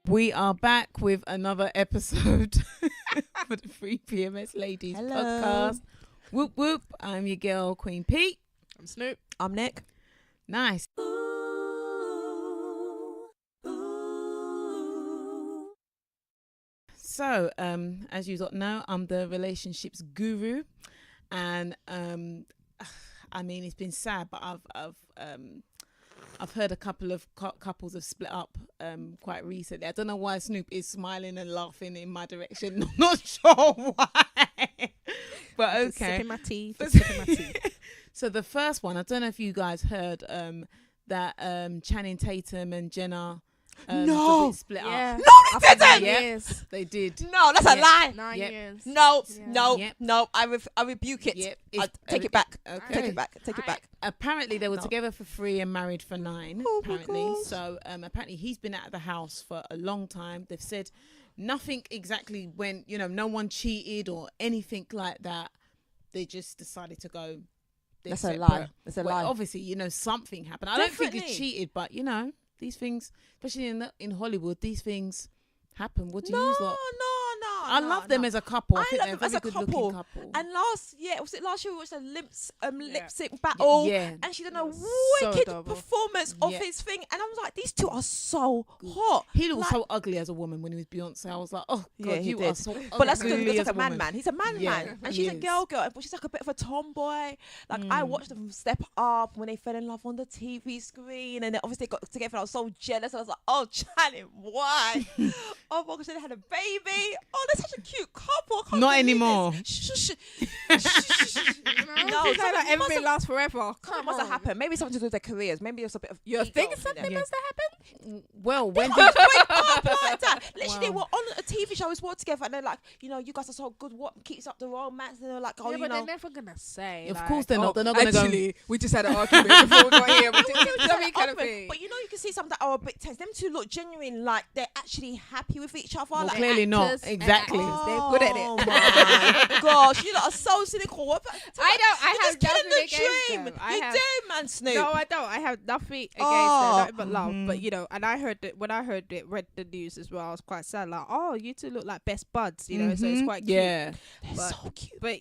We are back with another episode for the 3PMS Ladies podcast. Whoop whoop. I'm your girl, Queen Pete. I'm Snoop. I'm Nick. Nice. So, as you don't know, I'm the relationships guru, and I mean, it's been sad, but I've heard a couple of couples have split up quite recently. I don't know why Snoop is smiling and laughing in my direction. I'm not sure why, but okay. Sipping my tea. Sipping my tea. So the first one, I don't know if you guys heard that Channing Tatum and Jenna split up. No, they didn't. Yes, they did. No, that's a lie. 9 years. No, Yeah. no, Yep. no. I rebuke it. Yep. I take it back. Okay. Take it back. Take it back. Apparently they were No. together for 3 and married for 9. Oh my apparently, God. so apparently he's been out of the house for a long time. They've said nothing exactly went. No one cheated or anything like that. They just decided to go. That's a separate. lie. That's a Well, lie. obviously, something happened. I don't think Definitely. he cheated, but these things, especially in Hollywood, these things happen. What do No, you no, lot? no. I love them as a couple. I I think love they're a them as very a good couple. looking couple. And last year we watched a lip sync battle. Yeah. And she did a So wicked adorable. performance of Yeah. his thing. And I was like, these two are so hot. He looked Like- so ugly as a woman when he was Beyonce. I was like, oh God, Yeah, he you did. are so ugly. But that's good. He looks as like a woman. man. He's a man. Yeah, And he she's a is. girl, but she's like a bit of a tomboy. Like I watched them step up when they fell in love on the TV screen, and they obviously got together. I was so jealous. I was like, oh, Channing, why? Oh my gosh, they had a baby. Oh, they're such a cute couple. I can't Not believe anymore. this. Shh. No, No, it's like that everything lasts forever. Something must have happened. Maybe something to do with their careers. Maybe it's a bit of You ego think in something them. must have happened? Well, when They did break up like that. Literally, they Wow. were on a TV show. We worked together, and they're like, you guys are so good. What keeps up the romance? And they're like, oh, Yeah, you but know. they're never gonna say. Of like, course they're not. oh, They're not gonna go- actually, we just had an argument before we got here. We did something kind of Often, thing. but you can see some that are a bit tense. Them two look genuine, like they're actually happy with each other. Well, like, clearly not. actors and Exactly. actors. They're good at it. Oh my gosh, you lot are so cynical. What about, I don't. I you're have just killing nothing the against dream. them. You do, man, Snoop. No, I don't. I have nothing against Oh. them, nothing but love. But and I heard that when I read the news as well. I was quite sad. Like, oh, you two look like best buds. So it's Mhm. quite cute. Yeah, They're but- so cute. But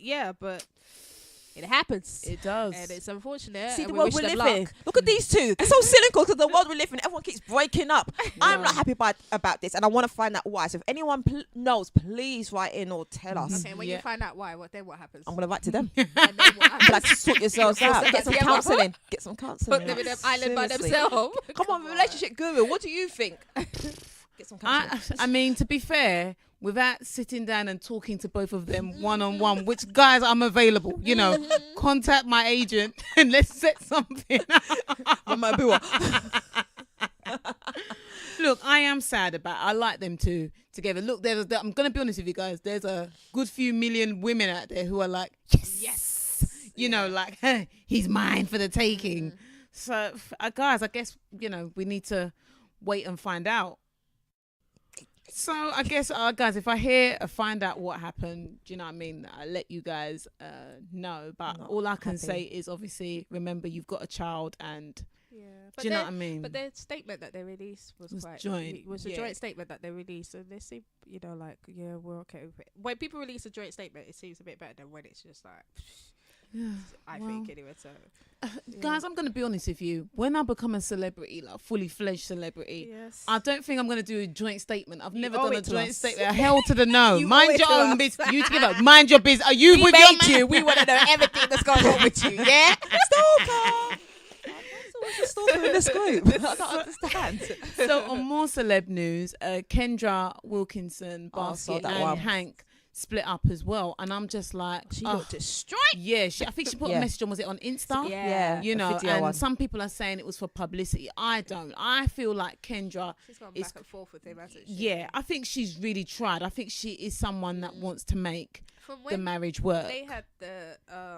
it happens. it does. And it's unfortunate. See and the we world wish we them live in. luck. Look at these two. They're so cynical because the world we live in, everyone keeps breaking up. I'm not happy about this, and I want to find out why. So if anyone knows, please write in or tell us. Okay, when Yeah. you find out why, what happens? I'm gonna write to them. And then what happens? Like, sort yourselves out. Get some Yeah, counselling. Get some counselling. Put them in an island by Seriously. themselves. Come on, relationship guru. What do you think? Get some counselling. I mean, to be fair, without sitting down and talking to both of them one-on-one, which, guys, I'm available. Contact my agent and let's set something up. Mama Bua. Look, I am sad about it. I like them two together. Look, I'm going to be honest with you guys. There's a good few million women out there who are like, yes. Like, hey, he's mine for the taking. So, guys, I guess, we need to wait and find out. So I guess, guys, if I find out what happened, do you know what I mean? I'll let you guys know. But Not all I can happy. say is, obviously, remember, you've got a child, and Yeah. do you know what I mean? But their statement that they released was quite joint, was a yeah. joint statement that they released. So they seem, like, yeah, we're okay with it. When people release a joint statement, it seems a bit better than when it's just like, I think anyway. So, guys, I'm going to be honest with you. When I become a celebrity, like fully fledged celebrity, yes. I don't think I'm going to do a joint statement. I've never owe done a it to joint us. statement. Hell to the no. You owe Mind it your to own us. business. You together. Mind your business. Are you We with your made you. We want to know everything that's going on with you. Yeah, stalker. What's the stalker in this group? I don't understand. So on more celeb news, Kendra Wilkinson, Oh, I saw Baskett, that and one. Hank split up as well, and I'm just like, She oh, looked destroyed. yeah. I think she put a Yeah. message on. Was it on Insta? Yeah. You a know, video and one. some people are saying it was for publicity. I don't. I feel like Kendra. She's gone It's- back and forth with him, hasn't she? Yeah, I think she's really tried. I think she is someone that wants to make From the when marriage work. they had the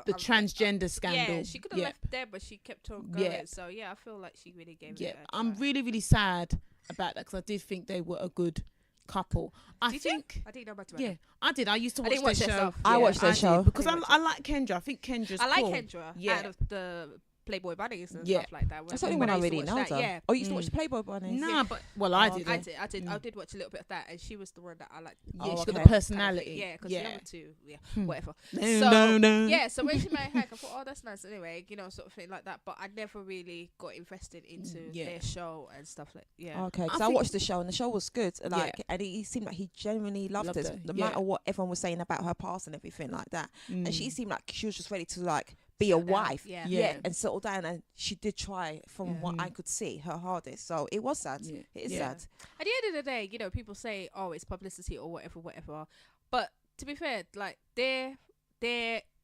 Transgender scandal. Yeah, she could have Yeah. left there, but she kept on going. Yeah. So yeah, I feel like she really gave Yeah, it a I'm try. really, really sad about that because I did think they were a good couple. I Did you? think. I didn't know much about Yeah, them. I did. I used to I watch didn't their watch their show. stuff. I watched their did, show. because I I, didn't I like Kendra. I think Kendra's I like cool. Kendra Yeah. out of the Playboy Bunnies and Yeah. stuff like that. That's the only when one I used to really watch know. that, Though. Yeah. Oh, you used to watch Playboy Bunnies? Nah, but I Oh, did. I it. did. I did watch a little bit of that, and she was the one that I liked. Yeah, Oh, she's got okay. the Kind personality. of thing. Yeah, because yeah. the other two, Hmm. whatever. No. Yeah, so when she married Hank, I thought, oh, that's nice anyway, sort of thing like that. But I never really got invested into Yeah. their show and stuff like yeah. Okay, because I I think- watched the show and the show was good. Like, and he seemed like he genuinely loved Loved us, her, no yeah. matter what everyone was saying about her past and everything like that. And she Mm. seemed like she was just ready to like be Settle a down, wife, yeah. Yeah. and settle down. And she did try, from Yeah. what I could see, her hardest. So it was sad. Yeah. It is Yeah. sad. At the end of the day, people say, oh, it's publicity or whatever. But to be fair, like they're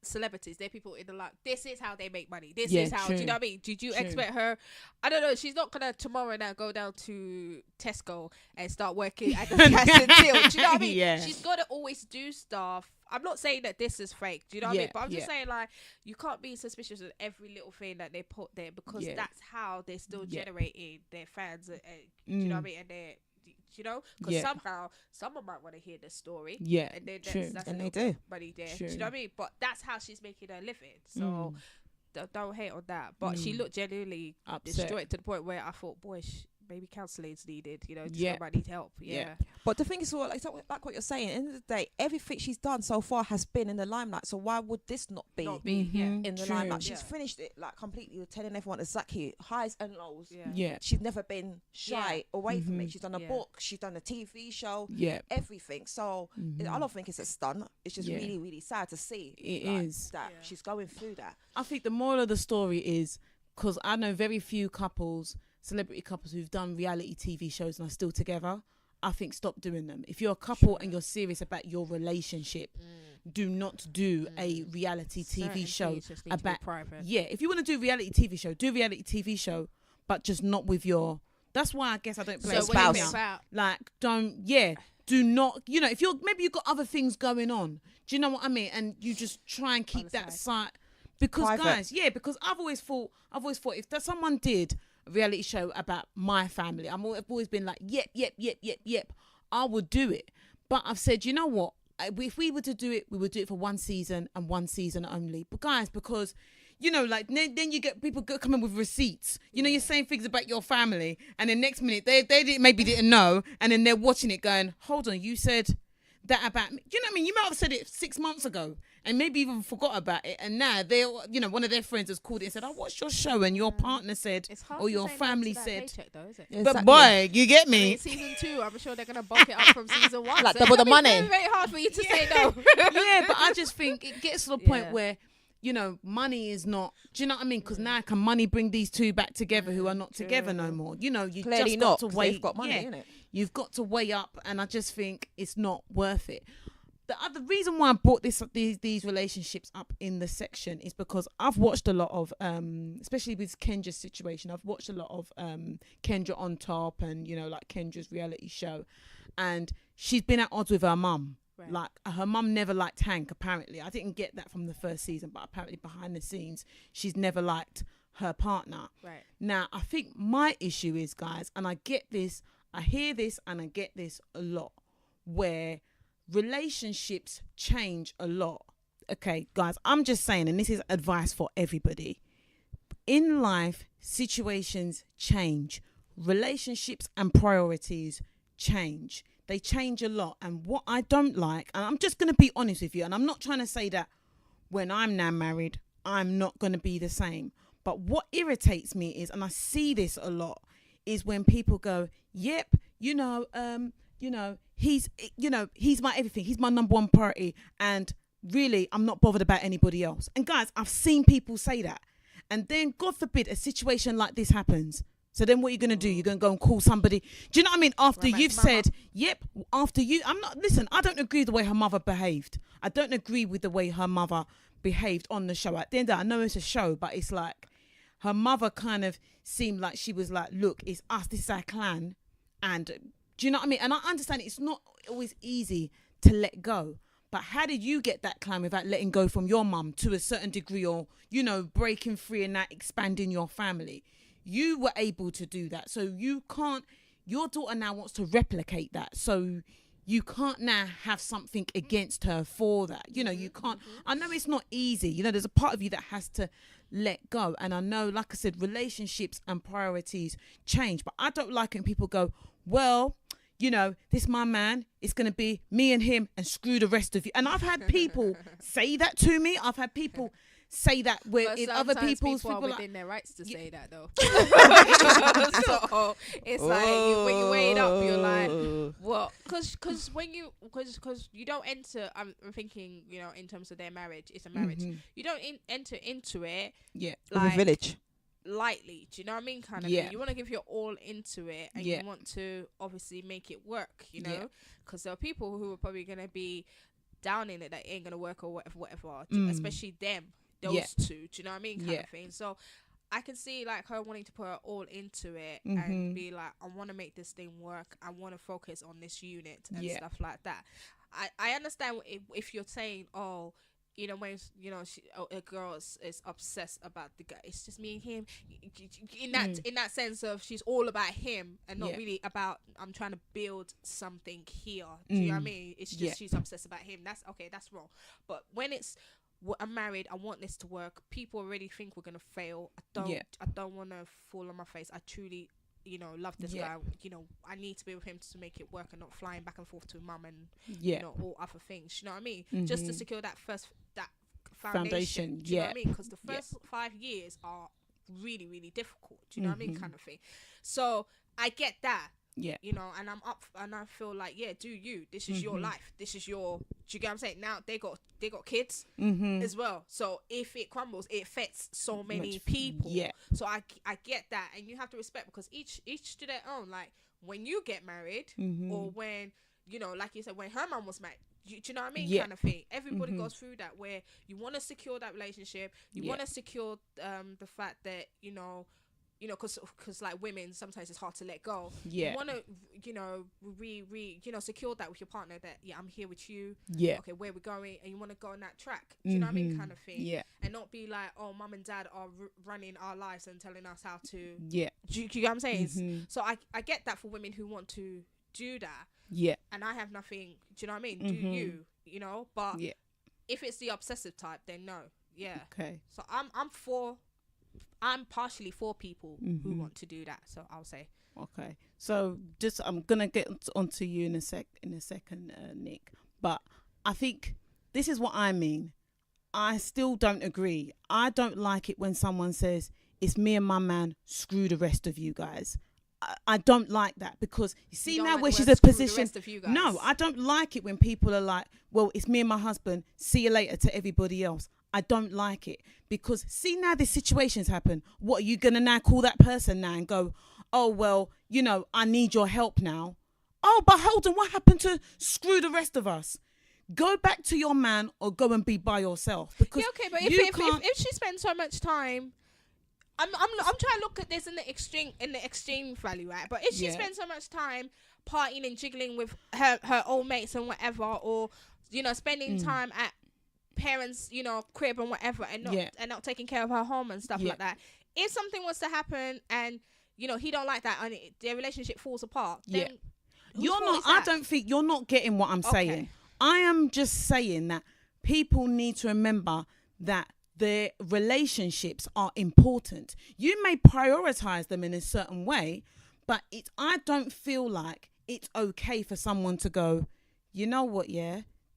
celebrities, they're people in the life. This is how they make money. This Yeah, is how. true. Do you know what I mean? Did you True. expect her? I don't know. She's not gonna tomorrow now go down to Tesco and start working at the gas and till. Do you know what I mean? Yeah. She's gotta always do stuff. I'm not saying that this is fake. Do you know what I Yeah, mean? But I'm just yeah. saying, like, you can't be suspicious of every little thing that they put there because Yeah. that's how they're still Yeah. generating their fans. Do you know what I mean? And they're, because Yeah. somehow someone might want to hear the story. Yeah, And then true. that's And a they little bit do. of money there. True. Do you know what I mean? But that's how she's making her living. So Mm. don't hate on that. But she looked genuinely Upset. destroyed to the point where I thought, boy, maybe counseling's needed. Yeah. Somebody need help. Yeah. Yeah. But the thing is, like what you're saying, at the end of the day, everything she's done so far has been in the limelight. So why would this not be Not be, yeah. Mhm. in the True. limelight? She's Yeah. finished it like completely, telling everyone exactly highs and lows. Yeah. Yeah. She's never been shy away from it. Mhm. She's done a Yeah. book, she's done a TV show, Yeah. everything. So Mhm. I don't think it's a stunt. It's just Yeah. really, really sad to see. It like, is. that Yeah. she's going through that. I think the moral of the story is because I know very few couples, celebrity couples who've done reality TV shows and are still together. I think stop doing them. If you're a couple and you're serious about your relationship, do not do a reality TV Certain show things just need to be about. private. Yeah, if you want to do reality TV show, do reality TV show, but just not with your. That's why I guess I don't play So Spouse. when spouse. it's about Like, do not, if you're, maybe you've got other things going on. Do you know what I mean? And you just try and keep the that side. side. Because Private. guys, because I've always thought if that someone did a reality show about my family, I've always been like, yep, I would do it. But I've said, you know what? If we were to do it, we would do it for one season and one season only. But guys, because like then you get people coming with receipts. You're saying things about your family, and then next minute they maybe didn't know, and then they're watching it going, hold on, you said that about me. Do you know what I mean? You might have said it 6 months ago, and maybe even forgot about it, and now they, one of their friends has called it and said, "I watched your show," and your partner said, it's hard or to your say no family to that said. paycheck though, is it? Yeah, But exactly. boy, you get I me. mean, season 2, I'm sure they're gonna bump it up from season 1. Like so double it'll the be money. Very, very hard for you to say no. Yeah, but I just think it gets to the point Yeah. where money is not. Do you know what I mean? Because now can money bring these two back together who are not together no more? You Clearly just not. got to 'Cause weigh. they've got money, yeah, innit? You've got to weigh up, and I just think it's not worth it. The other reason why I brought these relationships up in the section is because I've watched a lot of, especially with Kendra's situation, I've watched a lot of Kendra on Top and, like Kendra's reality show. And she's been at odds with her mum. Right. Like her mum never liked Hank, apparently. I didn't get that from the first season, but apparently behind the scenes, she's never liked her partner. Right. Now, I think my issue is, guys, and I hear this and I get this a lot, where relationships change a lot. Okay, guys, I'm just saying, and this is advice for everybody. In life, situations change. Relationships and priorities change. They change a lot. And what I don't like, and I'm just going to be honest with you, and I'm not trying to say that when I'm now married, I'm not going to be the same. But what irritates me is, and I see this a lot, is when people go, yep, he's my everything. He's my number one priority. And really, I'm not bothered about anybody else. And guys, I've seen people say that. And then, God forbid, a situation like this happens. So then what are you going to do? You're going to go and call somebody. Do you know what I mean? After Right, you've mama. said, yep, after you, listen, I don't agree with the way her mother behaved. I don't agree with the way her mother behaved on the show. At the end of the day, I know it's a show, but it's like her mother kind of seemed like she was like, look, it's us, this is our clan. And do you know what I mean? And I understand it's not always easy to let go. But how did you get that clan without letting go from your mum to a certain degree, or, you know, breaking free and that expanding your family? You were able to do that. So you can't, your daughter now wants to replicate that. So you can't now have something against her for that. You know, you can't, I know it's not easy. You know, there's a part of you that has to let go. And I know, like I said, relationships and priorities change. But I don't like it when people go, well, you know, this my man, it's going to be me and him and screw the rest of you. And I've had people say that to me. I've had people say that where But in other sometimes people's people are people within their rights to say that though. So it's when you weigh it up, you're like, well, because you don't enter. I'm thinking, you know, in terms of their marriage, it's a marriage. You don't enter into it, With a village. lightly. Do you know what I mean? Kind of thing. You want to give your all into it, and you want to obviously make it work. You know, because there are people who are probably gonna be down in it that ain't gonna work or whatever. Especially them. Those two, do you know what I mean, kind of thing. So I can see like her wanting to put her all into it and be like, I want to make this thing work. I want to focus on this unit and stuff like that. I understand if you're saying, oh, you know, when you know a girl is obsessed about the guy, it's just me and him. In that sense of she's all about him and not really about I'm trying to build something here. Do you know what I mean? It's just she's obsessed about him. That's okay. That's wrong. But when it's I'm married, I want this to work. People already think we're gonna fail. I don't want to fall on my face. I truly, you know, love this guy. You know, I need to be with him to make it work and not flying back and forth to mum and you know, all other things. You know what I mean? Just to secure that foundation. Do you know what I mean? Because the first 5 years are really, really difficult. Do you know what I mean? Kind of thing. So I get that. You know, and I'm up and I feel like, do you, this is your life, this is your, do you get what I'm saying? Now they got kids as well, so if it crumbles, it affects so many people. So I get that, and you have to respect, because each to their own. Like when you get married, or when, you know, like you said, when her mum was married, do you know what I mean? Kind of thing. Everybody goes through that, where you want to secure that relationship, you want to secure the fact that, you know, because like women, sometimes it's hard to let go. You want to, you know, you know, secure that with your partner, that I'm here with you. Okay, where we're going, and you want to go on that track. Do you know what I mean, kind of thing. And not be like, oh, mum and dad are running our lives and telling us how to. Do you get what I'm saying? So I get that for women who want to do that. And I have nothing. Do you know what I mean? Do you? You know, but if it's the obsessive type, then no. Okay. So I'm partially for people who want to do that, so I'll say. Okay, so just I'm gonna get onto you in a second, Nick. But I think this is what I mean. I still don't agree. I don't like it when someone says it's me and my man. Screw the rest of you guys. I don't like that, because you see now where she's a position. No, I don't like it when people are like, well, it's me and my husband. See you later to everybody else. I don't like it, because see now this situation's happened. What are you gonna now call that person now and go, oh well, you know, I need your help now. Oh, but hold on, what happened to screw the rest of us? Go back to your man or go and be by yourself. Because but if she spends so much time, I'm trying to look at this in the extreme value, right? But if she spends so much time partying and jiggling with her old mates and whatever, or, you know, spending time at parents, you know, crib and whatever, and not taking care of her home and stuff like that. If something was to happen and, you know, he don't like that and their relationship falls apart, then I don't think you're not getting what I'm saying. I am just saying that people need to remember that their relationships are important. You may prioritize them in a certain way, but I don't feel like it's okay for someone to go, you know what,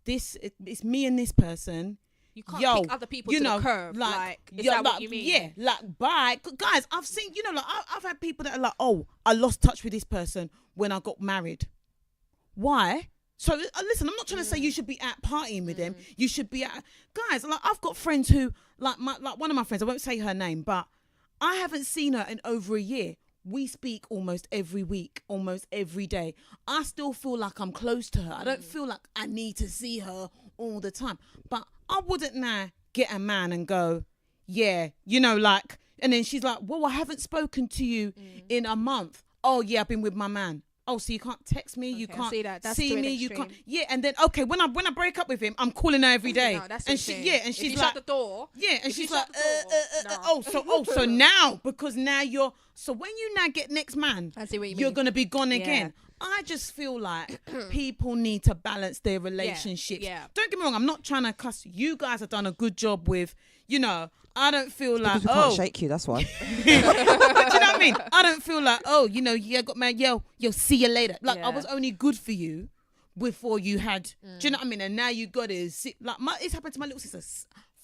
it's me and this person. You can't pick other people to the curb. Like, is that what you mean? Yeah, like, bye. Guys, I've seen, you know, like, I've had people that are like, oh, I lost touch with this person when I got married. Why? So, listen, I'm not trying to say you should be out partying with them. You should be out. Guys, like, I've got friends who, like one of my friends, I won't say her name, but I haven't seen her in over a year. we speak almost every week, almost every day. I still feel like I'm close to her. I don't feel like I need to see her all the time. But I wouldn't now get a man and go, yeah, you know, like, and then she's like, well, I haven't spoken to you in a month. Oh, yeah, I've been with my man. Oh, so you can't text me, you can't see me, you can't. Yeah, and then okay, when I break up with him, I'm calling her every day. No, that's and she's like, shut the door. Yeah, and she's like, so now because now you're when you now get next man, I see what you you're mean. gonna be gone again. I just feel like people need to balance their relationships. Yeah. Don't get me wrong, I'm not trying to cuss. You guys have done a good job with, you know. I don't feel like, we can't shake you, that's why. But do you know what I mean? I don't feel like, you know, yeah, got man, yo, see you later. Like, I was only good for you before you had, do you know what I mean? And now you got it. Like, it's happened to my little sister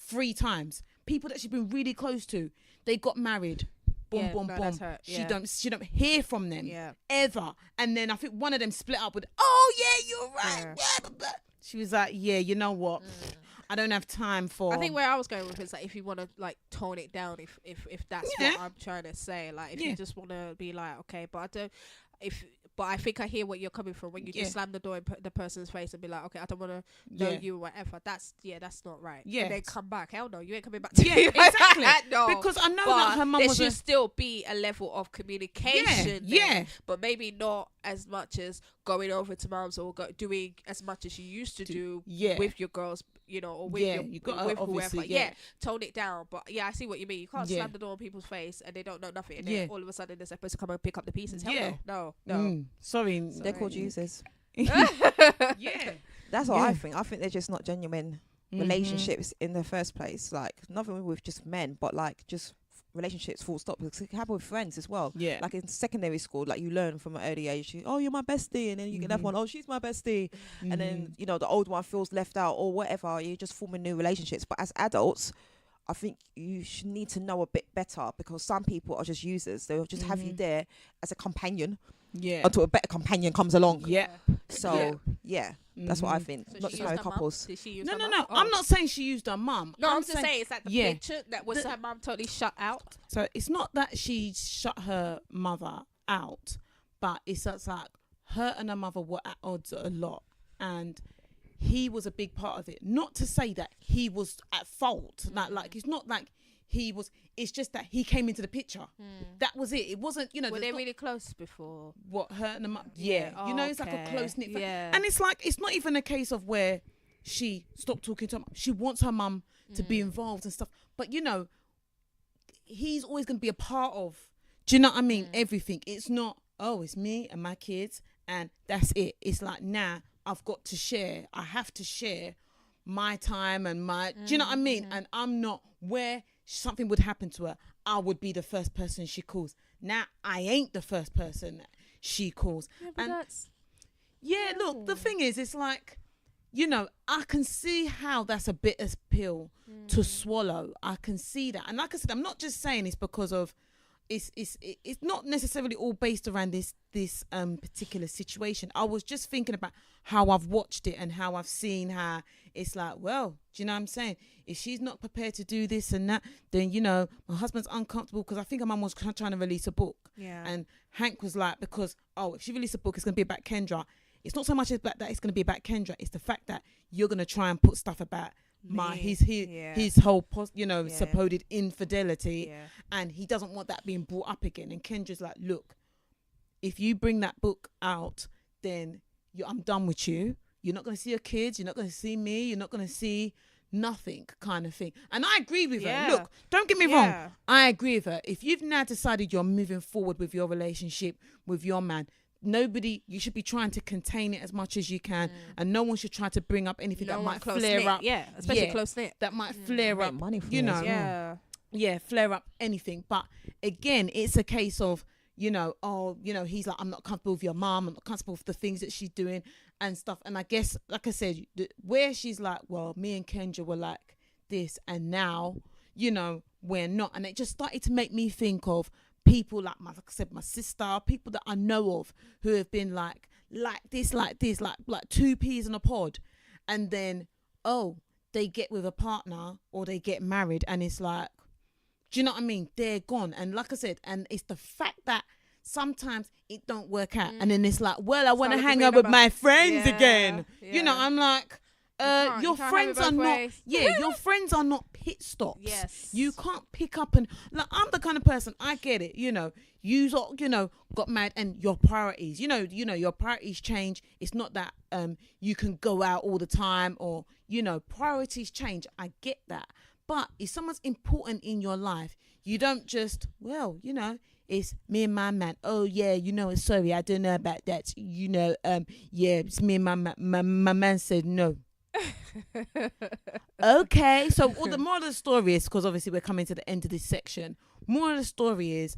3 times. People that she's been really close to, they got married. Boom, boom. She don't hear from them ever. And then I think one of them split up with, oh yeah, you're right. Yeah. She was like, yeah, you know what? I don't have time for. I think where I was going with it is like if you want to like tone it down, if that's what I'm trying to say, like if you just want to be like, okay, but I don't. But I think I hear what you're coming from when you just slam the door in the person's face and be like, okay, I don't want to know you or whatever. That's not right. Yeah. And then come back. Hell no, you ain't coming back to me. Exactly. No. Because I know that her mum was. There should still be a level of communication. Yeah. But maybe not as much as going over to mum's or doing as much as you used to do with your girls, you know, or with with whoever. Yeah. Tone it down. But I see what you mean. You can't slam the door in people's face and they don't know nothing. And then all of a sudden they're supposed to come and pick up the pieces. Hell no. Sorry. They're called users. Yeah. That's what I think. I think they're just not genuine relationships in the first place. Like, nothing with just men, but like just relationships full stop. Because it can happen with friends as well. Yeah. Like in secondary school, like you learn from an early age, you're my bestie. And then you get another one, oh, she's my bestie. And then, you know, the old one feels left out or whatever. You're just forming new relationships. But as adults, I think you should need to know a bit better because some people are just users. They'll just have you there as a companion. Yeah. Until a better companion comes along. Yeah. So that's what I think. So not just married couples. Did she use no. Oh. I'm not saying she used her mum. No, I'm just saying it's like the picture that was her mum totally shut out. So it's not that she shut her mother out, but it's just like her and her mother were at odds a lot, and he was a big part of it. Not to say that he was at fault. Like it's not like he was. It's just that he came into the picture. That was it. It wasn't, you know. Were they really close before? What, her and the mum? Yeah. Oh, you know, it's like a close-knit family. Yeah. And it's like, it's not even a case of where she stopped talking to her mum. She wants her mum to be involved and stuff. But, you know, he's always going to be a part of, do you know what I mean? Everything. It's not, it's me and my kids and that's it. It's like, I've got to share. I have to share my time and my, do you know what I mean? And I'm not where something would happen to her, I would be the first person she calls. Now I ain't the first person she calls. Yeah, but that's... look, the thing is, it's like, you know, I can see how that's a bitter pill to swallow. I can see that. And like I said, I'm not just saying it's because of, it's not necessarily all based around this particular situation. I was just thinking about how I've watched it and how I've seen how it's like, well, do you know what I'm saying? If she's not prepared to do this and that, then, you know, my husband's uncomfortable because I think her mum was trying to release a book. Yeah. And Hank was like, because, if she releases a book, it's going to be about Kendra. It's not so much about that it's going to be about Kendra. It's the fact that you're going to try and put stuff about his whole supposed infidelity, and he doesn't want that being brought up again. And Kendra's like, look, if you bring that book out, then I'm done with you. You're not going to see your kids. You're not going to see me. You're not going to see nothing, kind of thing. And I agree with her. Look, don't get me wrong. I agree with her. If you've now decided you're moving forward with your relationship with your man, you should be trying to contain it as much as you can, and no one should try to bring up anything that might flare up. Yeah, especially close knit. That might flare up. Money for flare up anything. But again, it's a case of, you know, he's like, I'm not comfortable with your mom. I'm not comfortable with the things that she's doing and stuff. And I guess, like I said, where she's like, well, me and Kendra were like this, and now, you know, we're not. And it just started to make me think of people like I said, my sister, people that I know of who have been like this, like 2 peas in a pod, and then they get with a partner or they get married, and it's like, do you know what I mean? They're gone. And like I said, and it's the fact that sometimes it don't work out. And then it's like, well, I want to like hang a out with bit my friends Yeah, again. yeah. You know, I'm like, your you can't friends have it are both not, ways. your friends are not pit stops. Yes. You can't pick up and, like, I'm the kind of person, I get it, you know, you got married and your priorities, you know, your priorities change. It's not that you can go out all the time or, you know, priorities change. I get that. But if someone's important in your life, you don't just, well, you know, it's me and my man. Oh yeah, you know, sorry, I don't know about that. You know, yeah, it's me and my man said no. Okay, so the moral of the story is, because obviously we're coming to the end of this section. Moral of the story is,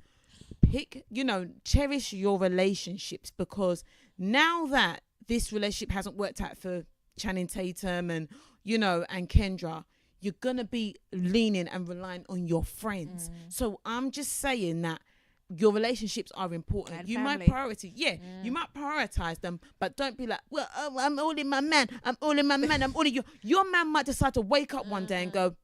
cherish your relationships, because now that this relationship hasn't worked out for Channing Tatum and, you know, and Kendra, you're gonna be leaning and relying on your friends. So I'm just saying that your relationships are important. And you family. You might prioritize them, but don't be like, well, I'm all in my man. I'm all in you. Your man might decide to wake up one day and go,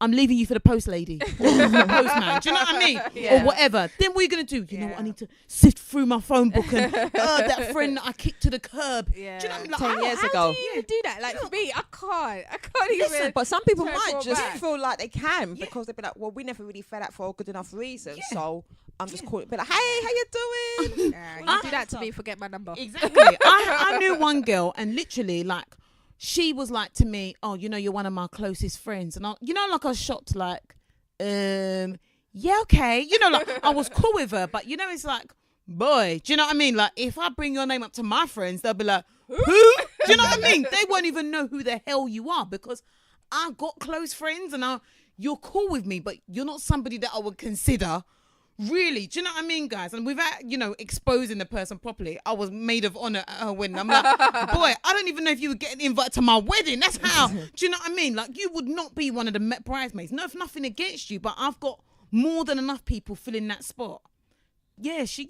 I'm leaving you for the post lady or the postman. Do you know what I mean? Yeah. Or whatever. Then what are you going to do? You know what? I need to sift through my phone book and that friend that I kicked to the curb. Yeah. Do you know what I mean? Like, 10 years How ago. do you even do that? Like, for me, I can't even. Listen, but some people turn might forward just back. feel like they can because they'll be like, well, we never really fell out for a good enough reason. So I'm just calling, be like, hey, how you doing? You do that to me, forget my number. Exactly. I knew one girl, and literally, like, she was like to me, oh, you know, you're one of my closest friends. And I was shocked, like, yeah, okay. You know, like, I was cool with her, but, you know, it's like, boy, do you know what I mean? Like, if I bring your name up to my friends, they'll be like, who? Do you know what I mean? They won't even know who the hell you are, because I've got close friends and you're cool with me, but you're not somebody that I would consider. Really, do you know what I mean, guys? And without, you know, exposing the person properly, I was maid of honor at her wedding. I'm like, boy, I don't even know if you would get an invite to my wedding. That's how. Do you know what I mean? Like, you would not be one of the bridesmaids. No, nothing against you, but I've got more than enough people filling that spot. Yeah, she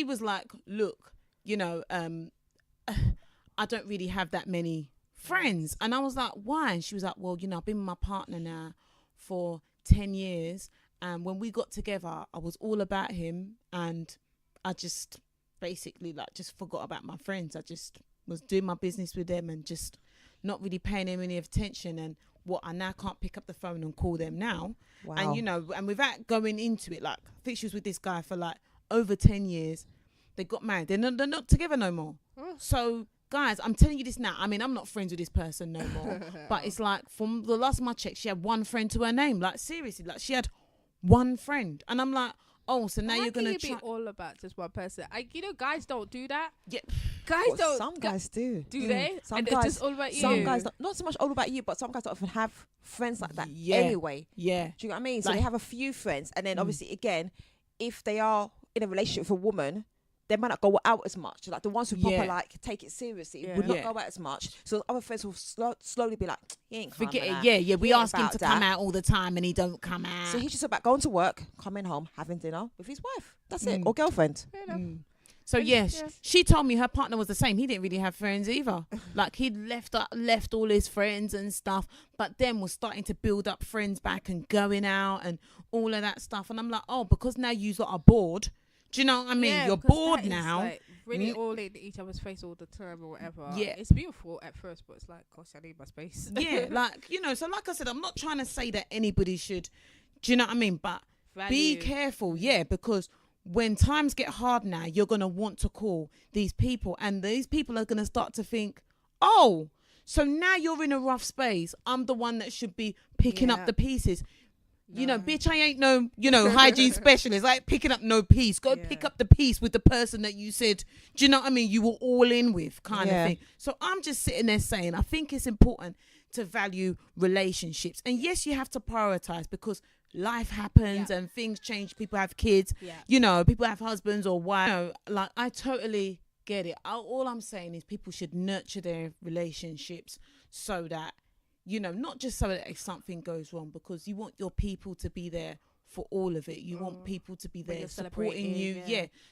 was like, look, you know, I don't really have that many friends. And I was like, why? And she was like, well, you know, I've been with my partner now for 10 years. And when we got together, I was all about him, and I just basically just forgot about my friends. I just was doing my business with them and just not really paying them any attention. And I now can't pick up the phone and call them now. Wow. And, you know, and without going into it, like, I think she was with this guy for like over 10 years. They got married. They're not together no more. So, guys, I'm telling you this now. I mean, I'm not friends with this person no more. But it's like, from the last time I checked, she had one friend to her name. Like, seriously, like, she had one friend. And I'm like, oh, so now you're gonna be all about just one person. Guys don't do that. Yeah, Well, some guys do. Do they? Some and guys, it's just all about you. Some guys, not so much all about you, but some guys don't often have friends like that anyway. Yeah. Do you know what I mean? So Like, they have a few friends, and then obviously, again, if they are in a relationship with a woman, they might not go out as much. Like, the ones who proper like take it seriously would not go out as much. So other friends will slowly be like, he ain't coming. Forget it. Yeah. We ask him to come out all the time and he don't come out. So he's just about going to work, coming home, having dinner with his wife. That's it. Or girlfriend. So she told me her partner was the same. He didn't really have friends either. Like, he'd left all his friends and stuff, but then was starting to build up friends back and going out and all of that stuff. And I'm like, oh, because now you lot are bored. Do you know what I mean? You're bored now. Like, really all in each other's face all the time or whatever. Yeah. It's beautiful at first, but it's like, gosh, I need my space. Yeah, like, you know, so like I said, I'm not trying to say that anybody should, do you know what I mean? But be careful, because when times get hard now, you're going to want to call these people, and these people are going to start to think, oh, so now you're in a rough space. I'm the one that should be picking up the pieces. No. You know, bitch, I ain't no, you know, hygiene specialist. I ain't picking up no piece. Go pick up the piece with the person that you said, do you know what I mean? You were all in with kind of thing. So I'm just sitting there saying, I think it's important to value relationships. And yes, you have to prioritize, because life happens and things change. People have kids, you know, people have husbands or wives. You know, like, I totally get it. All I'm saying is people should nurture their relationships so that, you know, not just so that if something goes wrong, because you want your people to be there for all of it. You want people to be there supporting you,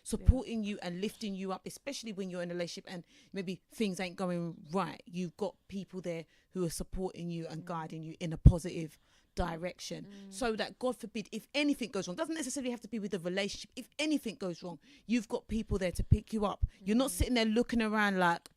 supporting you and lifting you up, especially when you're in a relationship and maybe things ain't going right. You've got people there who are supporting you and guiding you in a positive direction, so that God forbid if anything goes wrong, doesn't necessarily have to be with the relationship. If anything goes wrong, you've got people there to pick you up. You're not sitting there looking around like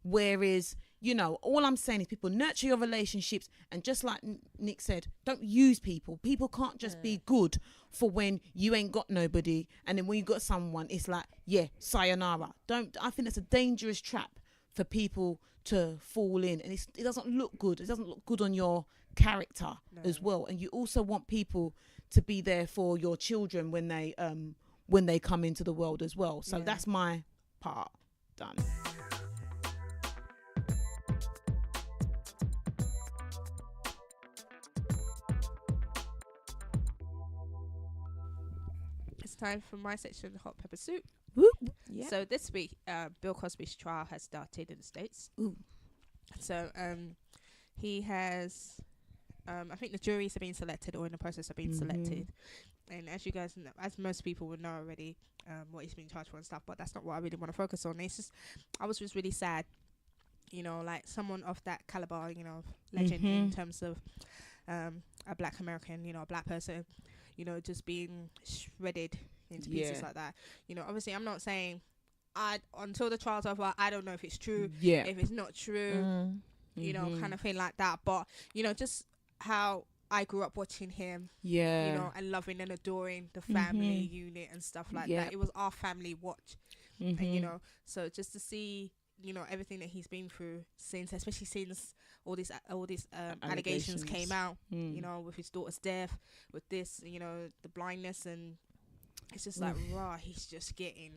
where is, you know, all I'm saying is people nurture your relationships, and just like Nick said, don't use people. People can't just be good for when you ain't got nobody, and then when you got someone, it's like, yeah, sayonara. I think that's a dangerous trap for people to fall in, and it doesn't look good. It doesn't look good on your character as well. And you also want people to be there for your children when they come into the world as well. So that's my part done. It's time for my section, hot pepper soup. Woo. Yeah. So this week, Bill Cosby's trial has started in the States. Ooh. So he has, I think the juries have been selected, or in the process of being selected. And as you guys know, as most people would know already, what he's been charged for and stuff, but that's not what I really want to focus on. It's just, I was just really sad, you know, like someone of that caliber, you know, legend in terms of a black American, you know, a black person, you know, just being shredded into pieces like that. You know, obviously I'm not saying until the trial's over, I don't know if it's true, if it's not true, you know, kind of thing like that. But, you know, just how I grew up watching him, you know, and loving and adoring the family unit and stuff like that. It was our family watch, and, you know, so just to see, you know, everything that he's been through since, especially since all these allegations came out, you know, with his daughter's death, with this, you know, the blindness, and it's just like, he's just getting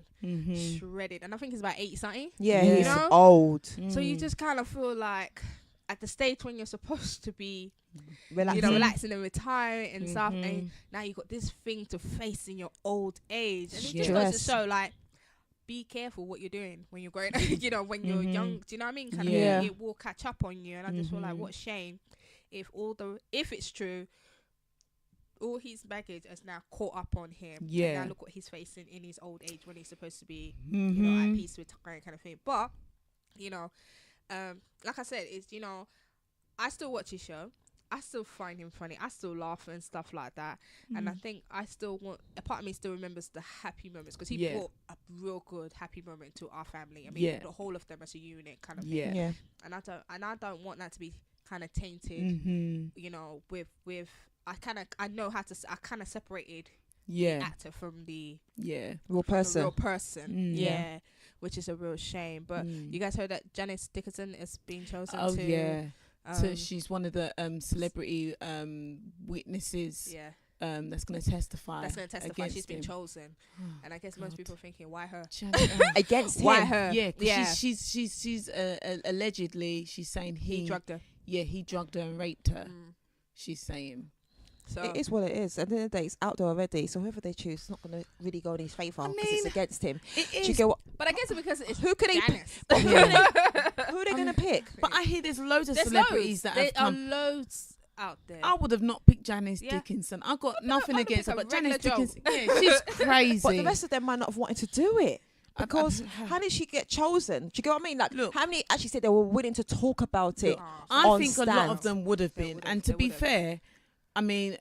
shredded. And I think he's about 80 something. Yeah, you he's know? old. So you just kind of feel like at the stage when you're supposed to be, relaxing, you know, relaxing and retiring and stuff, and now you got this thing to face in your old age. And it just goes to show, like, be careful what you're doing when you're growing, you know, when you're young. Do you know what I mean? Kind of, it will catch up on you. And I just feel like, what a shame if it's true, all his baggage is now caught up on him. And now look what he's facing in his old age when he's supposed to be, you know, at peace with time, kind of thing. But, you know, like I said, it's, you know, I still watch his show. I still find him funny. I still laugh and stuff like that. And I think I still want, a part of me still remembers the happy moments, because he brought a real good happy moment to our family. I mean, the whole of them as a unit kind of thing. Yeah. And I don't want that to be kind of tainted, you know, with I kind of separated the actor from the real person. Which is a real shame. But you guys heard that Janice Dickinson is being chosen so she's one of the celebrity witnesses that's going to testify. She's been chosen. And I guess most people are thinking, why her? Against him. Why her? Yeah, she's allegedly, she's saying he drugged her. Yeah, he drugged her and raped her. She's saying. So it is what it is. At the end of the day, it's out there already. So whoever they choose, it's not going to really go in his favour, because it's against him. It is. But I guess because it's who could he pick? Who are they going to pick? But I hear there's loads of celebrities that have come. There are loads out there. I would have not picked Janice Dickinson. I got nothing against her, but Janice Dickinson, she's crazy. But the rest of them might not have wanted to do it. Because how did she get chosen? Do you get what I mean? Like, look, how many actually said they were willing to talk about it? I think a lot of them would have been. And to be fair, I mean,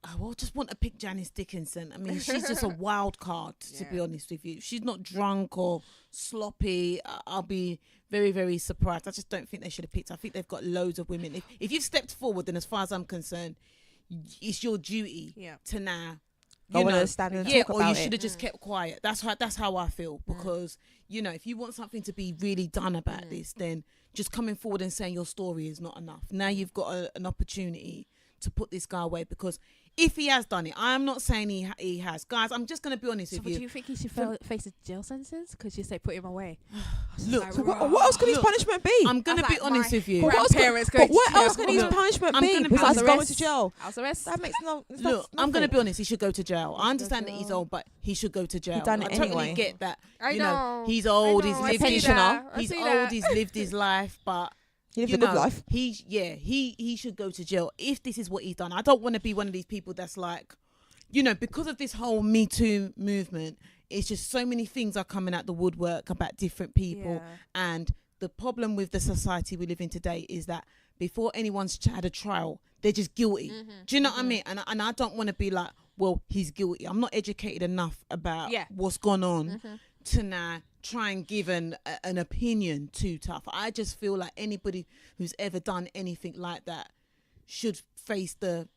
I will just want to pick Janice Dickinson. I mean, she's just a wild card, to be honest with you. She's not drunk or sloppy. I'll be very, very surprised. I just don't think they should have picked. I think they've got loads of women. If you've stepped forward, then as far as I'm concerned, it's your duty to now. You know, stand and talk about it. Or you should have just kept quiet. That's how I feel. Because, you know, if you want something to be really done about this, then just coming forward and saying your story is not enough. Now you've got an opportunity to put this guy away, because if he has done it, I'm not saying he has. Guys, I'm just going to be honest with you. Do you think he should face a jail sentence? Because you say put him away. Look, so what else could his punishment be? I'm going to be honest with you. What else could his punishment be besides going to jail? House arrest? That makes no. Look, I'm going to be honest. He should go to jail. I understand that he's old, but he should go to jail. He done it I totally get that. You know, he's old. He's lived his pensioner. He's old. He's lived his life, but. He lived a good life. He should go to jail if this is what he's done. I don't want to be one of these people that's like, you know, because of this whole Me Too movement, it's just so many things are coming out the woodwork about different people. And the problem with the society we live in today is that before anyone's had a trial, they're just guilty. Do you know what I mean? And I don't want to be like, well, he's guilty. I'm not educated enough about what's gone on to now try and give an opinion too tough. I just feel like anybody who's ever done anything like that should face the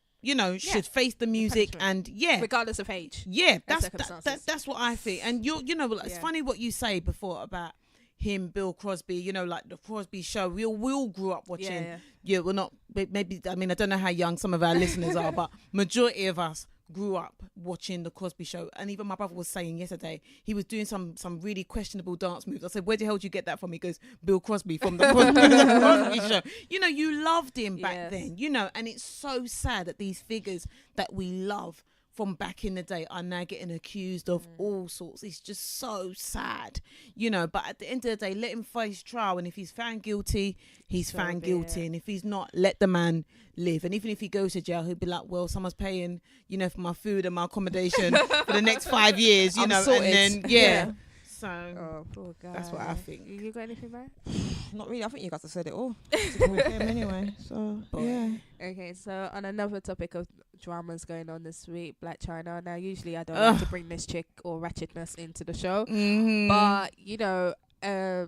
face the music and regardless of age. That's what I think. And it's funny what you say before about him, Bill Crosby, like the Crosby show. We all grew up watching. We're not, maybe, I mean, I don't know how young some of our listeners are, but majority of us grew up watching the Crosby show. And even my brother was saying yesterday, he was doing some really questionable dance moves. I said, where the hell did you get that from? He goes, Bill Crosby from the Crosby show. You loved him back then, and it's so sad that these figures that we love from back in the day are now getting accused of all sorts. It's just so sad, but at the end of the day, let him face trial, and if he's found guilty, he's found guilty, and if he's not, let the man live. And even if he goes to jail, he'll be like, well, someone's paying for my food and my accommodation for the next 5 years, and then so poor guy. that's what I think. You got anything, man? Not really. I think you guys have said it all. Anyway, so Okay, so on another topic of dramas going on this week, Black Chyna. Now, usually I don't like to bring this chick or ratchetness into the show, but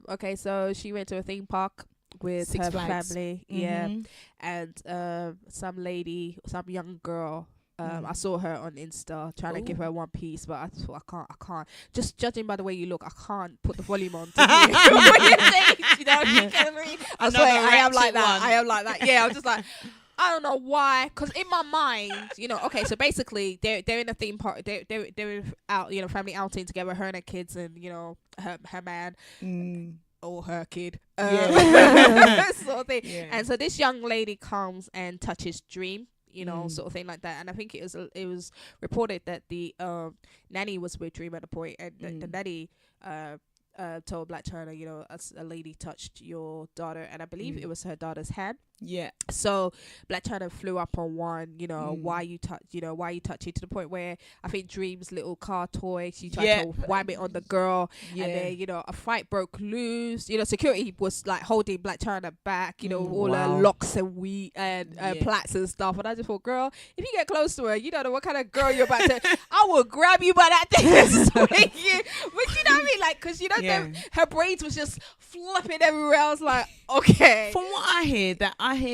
okay, so she went to a theme park with Six her Flags. family, and some young girl. I saw her on Insta trying to give her one piece, but I thought I can't. Just judging by the way you look, I can't put the volume on to hear what you're saying. I swear, I am like that. Yeah, I'm just like, I don't know why, because in my mind, okay, so basically they're in a theme park. They're out, family outing together, her and her kids, and her man. Or her kid, sort of thing. And so this young lady comes and touches Dream, sort of thing like that. And I think it was reported that the nanny was with Dream at the point, and the nanny told Black Chyna, a lady touched your daughter, and I believe it was her daughter's hand. Yeah. So Black Chyna flew up on one, why you touch it, to the point where I think Dream's little car toy, she tried to wham it on the girl, and then a fight broke loose. Security was like holding Black Chyna back, all her locks and plaits and stuff. And I just thought, girl, if you get close to her, you don't know what kind of girl you're about to. I will grab you by that thing and swing you. But you know what I mean, like, because her braids was just flipping everywhere. I was like, okay. From what I hear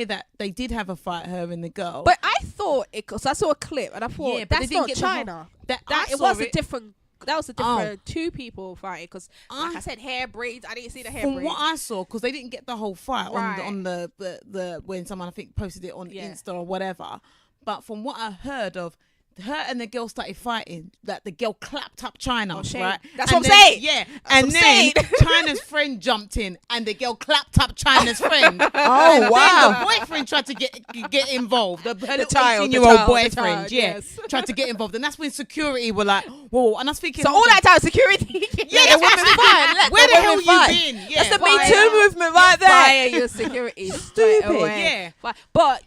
that they did have a fight, her and the girl. But I thought because I saw a clip and I thought that's not Chyna. That was a different two people fighting, because like I said, hair braids. I didn't see the hair braids. From what I saw, because they didn't get the whole fight on the when someone I think posted it on Insta or whatever. But from what I heard of, her and the girl started fighting. That the girl clapped up Chyna, right? That's what I'm saying. Yeah, and then Chyna's friend jumped in, and the girl clapped up Chyna's friend. Oh, wow! Then the boyfriend tried to get involved. Her 18-year-old boyfriend, tried to get involved, and that's when security were like, "Whoa!" And I was thinking, so all that time, security, the women fine. Where the hell you been? That's the Me Too movement right there. Fire your security, stupid. Yeah, but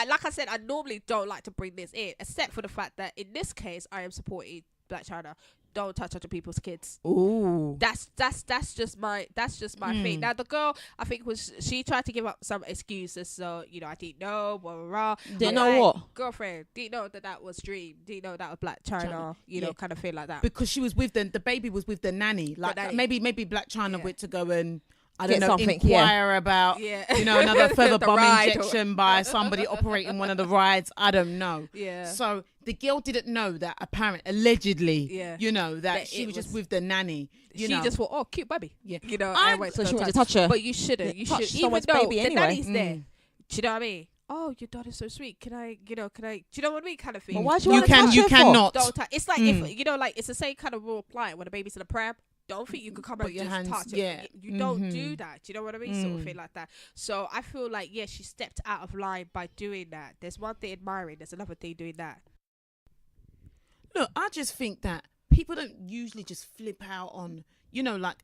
like I said, I normally don't like to bring this in, except for the fact that in this case, I am supporting Black Chyna. Don't touch other people's kids. Ooh, that's just my thing. Now the girl, I think she tried to give up some excuses. So I didn't know, blah blah blah. Didn't know what? Girlfriend didn't know that was Dream. Didn't know that was Black Chyna. Kind of feel like that. Because she was with the baby was with the nanny. Like maybe Black Chyna went to go and something, inquire about another further bum injection by somebody operating one of the rides. I don't know. Yeah. So the girl didn't know that allegedly, that she was just with the nanny. She just thought, oh, cute baby. Yeah. So she wanted to touch her. But you shouldn't. You should. Even though baby the nanny's there. Do you know what I mean? Oh, your daughter's so sweet. Can I? Do you know what I mean? Kind of thing. Well, why do you touch her cannot. Don't touch. It's like if it's the same kind of rule applying when a baby's in a pram. Don't think you could come and just touch it. You don't do that. Do you know what I mean? Sort of thing like that. So I feel like, she stepped out of line by doing that. There's one thing admiring. There's another thing doing that. Look, I just think that people don't usually just flip out on, you know, like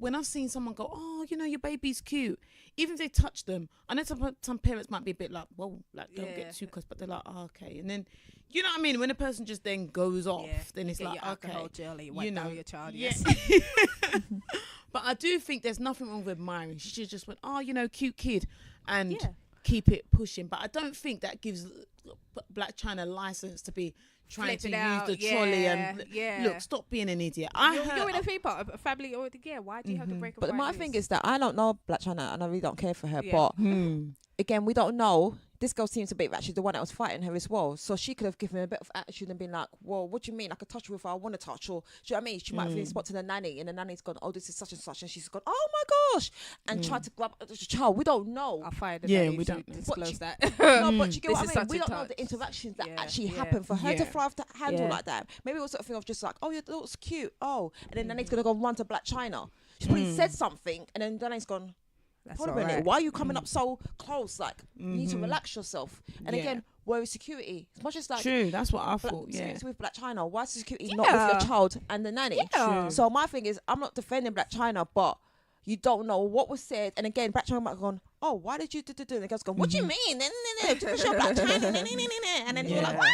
when I've seen someone go, oh, you know, your baby's cute, even if they touch them, I know some parents might be a bit like, whoa, like don't get too close, but they're like, oh, okay. And then, you know what I mean? When a person just then goes off, then it's like, okay, you know, your child, yes. But I do think there's nothing wrong with admiring. She should just went, oh, you know, cute kid, and keep it pushing. But I don't think that gives Black Chyna license to be trying to use the trolley and look, stop being an idiot. You're in a theme park, a family, or why do you have to break up? But my thing is that I don't know Black Chyna, and I really don't care for her. But again, we don't know. This girl seems to be actually the one that was fighting her as well. So she could have given her a bit of attitude and been like, well, what do you mean? I could touch her if I want to touch, or do you know what I mean? She might have been spot to the nanny, and the nanny's gone, oh, this is such and such, and she's gone, oh my gosh, and tried to grab the child. We don't know. I'll fire the nanny. We don't disclose that. No, but you get what I mean? We don't know the interactions that actually happen for her to thrive to handle like that. Maybe it was sort of thing of just like, oh, your daughter's cute. Oh, and then nanny's gonna go run to Black Chyna. She's probably said something, and then nanny's gone, right. Why are you coming up so close? Like, you need to relax yourself. And again, where is security? As much as like, true, that's what I thought. With Black Chyna, why is security not with your child and the nanny? So my thing is, I'm not defending Black Chyna, but you don't know what was said. And again, Black Chyna might have gone, oh, why did you do? And the girl's gone, what do you mean? Black Chyna, and then you're like, what?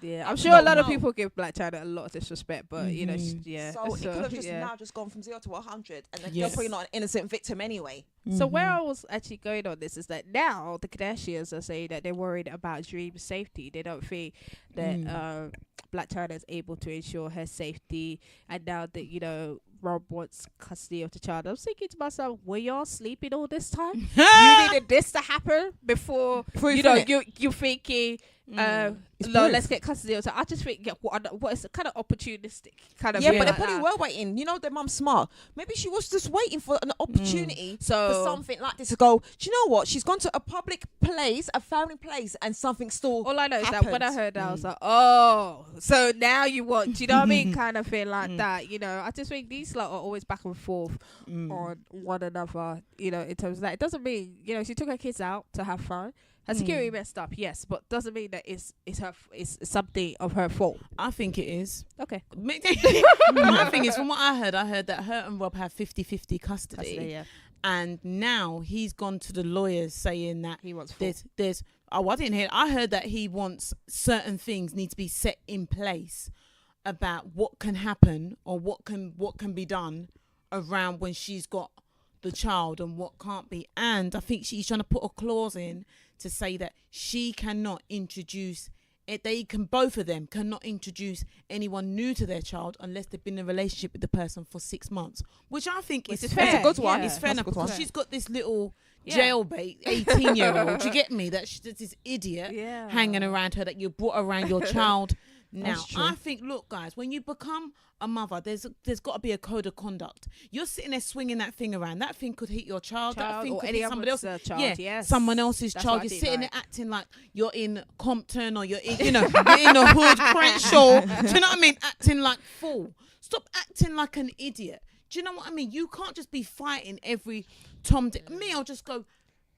Yeah, I'm sure a lot of people give Black Chyna a lot of disrespect, but you know, So it could have just now just gone from 0 to 100, and then you're probably not an innocent victim anyway. So where I was actually going on this is that now the Kardashians are saying that they're worried about Dream's safety. They don't think that Black Chyna is able to ensure her safety, and now that, you know, Rob wants custody of the child. I was thinking to myself, were y'all sleeping all this time? You needed this to happen before you know, you're thinking, let's get custody of it. I just think, what is kind of opportunistic kind of. Yeah, but they probably were waiting. You know, their mum's smart. Maybe she was just waiting for an opportunity for something like this to go, do you know what? She's gone to a public place, a family place, and something still all I know is that when I heard that, I was like, oh, so now you want, do you know what I mean? Kind of thing like that. You know, I just think these lot are always back and forth on one another, you know, in terms of that. It doesn't mean, you know, she took her kids out to have fun. Her security messed up, yes, but doesn't mean that it's something of her fault. I think it is. Okay. My thing is, from what I heard that her and Rob have 50-50 custody. And now he's gone to the lawyers saying that he wants there's I didn't hear. I heard that he wants certain things need to be set in place about what can happen or what can be done around when she's got the child and what can't be. And I think she's trying to put a clause in to say that she cannot introduce it. Both of them cannot introduce anyone new to their child unless they've been in a relationship with the person for 6 months, which I think is fair. That's a good one. It's fair enough because she's got this little jailbait 18-year-old. You get me? That she's this idiot hanging around her that you brought around your child. Now, I think, look, guys, when you become a mother, there's got to be a code of conduct. You're sitting there swinging that thing around. That thing could hit your child. That thing could hit somebody else's child. Someone else's child. You're sitting there acting like you're in Compton or you're in, you know, you're in a hood Crenshaw. Do you know what I mean? Acting like fool. Stop acting like an idiot. Do you know what I mean? You can't just be fighting every Tom, Dick. Me, I'll just go,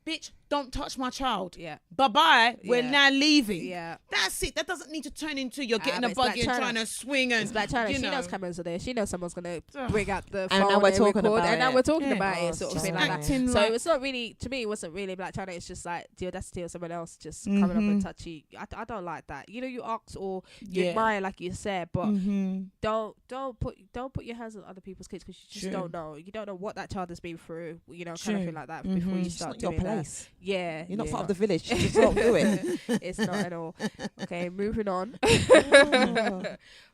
bitch, don't touch my child. Yeah. Bye-bye. We're now leaving. Yeah. That's it. That doesn't need to turn into you're getting a buggy and trying to swing. And it's Black Chyna. She knows cameras are there. She knows someone's going to bring out the phone and now we're talking about it. And now we're talking about it. Sort of thing like that. So it's not really, to me, it wasn't really Black Chyna. It's just like the audacity of someone else just coming up and touching. I don't like that. You know, you ask or you admire, like you said, but don't put your hands on other people's kids because you just don't know. You don't know what that child has been through, you know, kind of thing like that before you start doing that. Yeah. You're not part of the village. Just don't do it. It's not at all. Okay, moving on.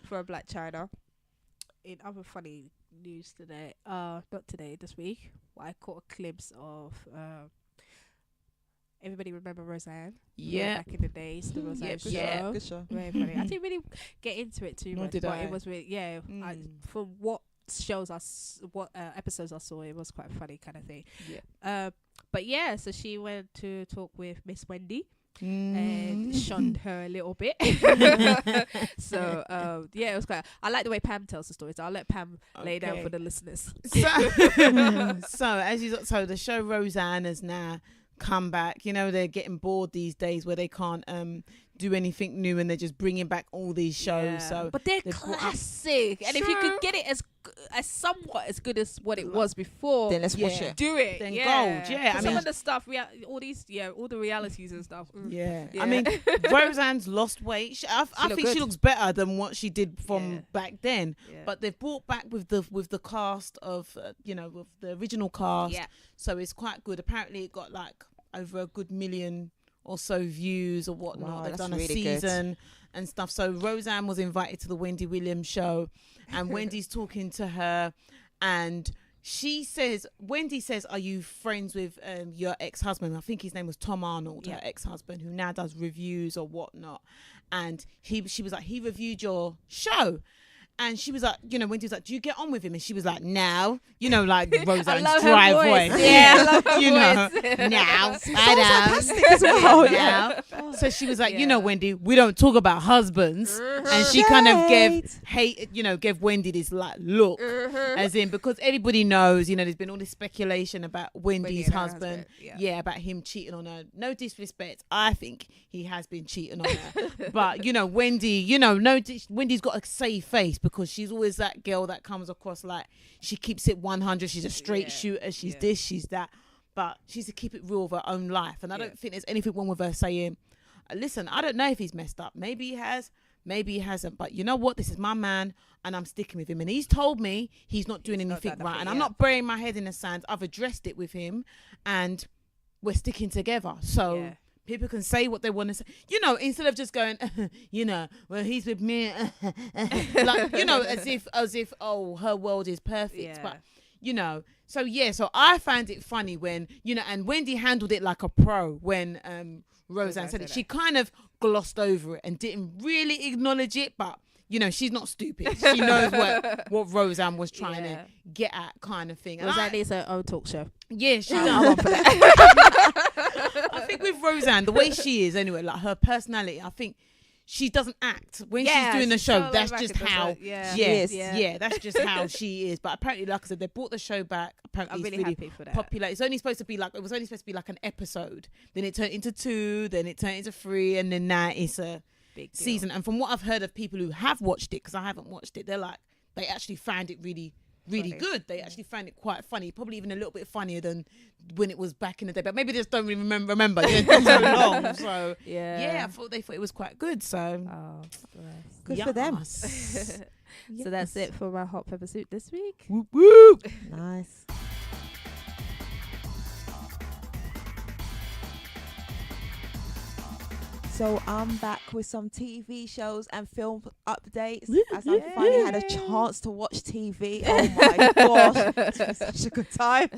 From Black Chyna. In other funny news today, not today, this week, I caught a glimpse of everybody remember Roseanne? Yeah. Back in the days, the Roseanne show. Yeah, good show. Very funny. I didn't really get into it too much, but it was really, from what episodes I saw, it was quite funny kind of thing. Yeah. But yeah, so she went to talk with Miss Wendy and shunned her a little bit. So it was quite. I like the way Pam tells the story, so I'll let Pam lay down for the listeners. So as so the show Roseanne has now come back. You know, they're getting bored these days where they can't do anything new, and they're just bringing back all these shows. So, but they're classic, and if you could get it as somewhat as good as what it was before, then let's watch it. Do it, then gold. Yeah, I mean, some of the stuff, all the realities and stuff. Yeah. I mean, Roseanne's lost weight. I think she looks better than what she did from back then. Yeah. But they've brought back with the cast of with the original cast. Yeah. So it's quite good. Apparently, it got like over a good million or so views or whatnot. Wow, they've done really a season and stuff. So Roseanne was invited to the Wendy Williams show, and Wendy's talking to her, and Wendy says, "Are you friends with your ex-husband?" I think his name was Tom Arnold, her ex-husband, who now does reviews or whatnot. And she was like, "He reviewed your show." And she was like, Wendy was like, "Do you get on with him?" And she was like, "Now," like Roseanne's dry voice. Yeah, I love her voice. Now, now. So she was like, "Wendy, we don't talk about husbands." And she kind of gave Wendy this like look, as in, because everybody knows, there's been all this speculation about Wendy's husband, about him cheating on her. No disrespect, I think he has been cheating on her, but Wendy, Wendy's got a safe face, because she's always that girl that comes across like she keeps it 100. She's a straight shooter. She's this, she's that. But she's to keep it real with her own life. And I don't think there's anything wrong with her saying, "Listen, I don't know if he's messed up. Maybe he has, maybe he hasn't. But you know what? This is my man, and I'm sticking with him. And he's told me he's not doing anything right. And I'm not burying my head in the sand. I've addressed it with him, and we're sticking together." So people can say what they want to say, instead of just going, "Well, he's with me," like, as if, oh, her world is perfect. But, so I found it funny when, and Wendy handled it like a pro when Roseanne said it. She kind of glossed over it and didn't really acknowledge it, but she's not stupid. She knows what Roseanne was trying to get at, kind of thing. Roseanne needs her own talk show. Yeah, she does. I think with Roseanne, the way she is anyway, like her personality, I think she doesn't act when she's doing the show. That's just how she is. Yeah, that's just how she is. But apparently, like I said, they brought the show back. Apparently, I'm really happy for that. Popular. It was only supposed to be like an episode. Then it turned into 2. Then it turned into 3, and then now it's a big season. And from what I've heard of people who have watched it, because I haven't watched it, they're like, they actually found it really good. They actually found it quite funny, probably even a little bit funnier than when it was back in the day. But maybe they just don't really remember. It's been so long. So I thought they thought it was quite good. So good for them. So that's it for my hot pepper soup this week. Whoop, whoop. Nice. So I'm back with some TV shows and film updates, as I finally had a chance to watch TV. Oh my gosh, it's been such a good time.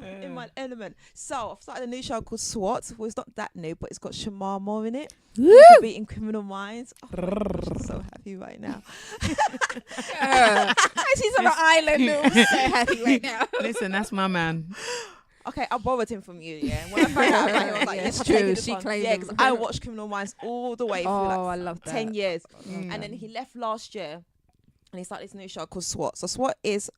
In my element. So I've started a new show called SWAT. Well, it's not that new, but it's got Shamar Moore in it. Beating Criminal Minds. I'm so happy right now. She's on an island. So happy right now. Listen, that's my man. Okay, I borrowed him from you, yeah. When I found out about him, I was like, yes, true. She claimed him. Because I watched Criminal Minds all the way for I love that. 10 years. And then he left last year, and he started this new show called SWAT. So SWAT is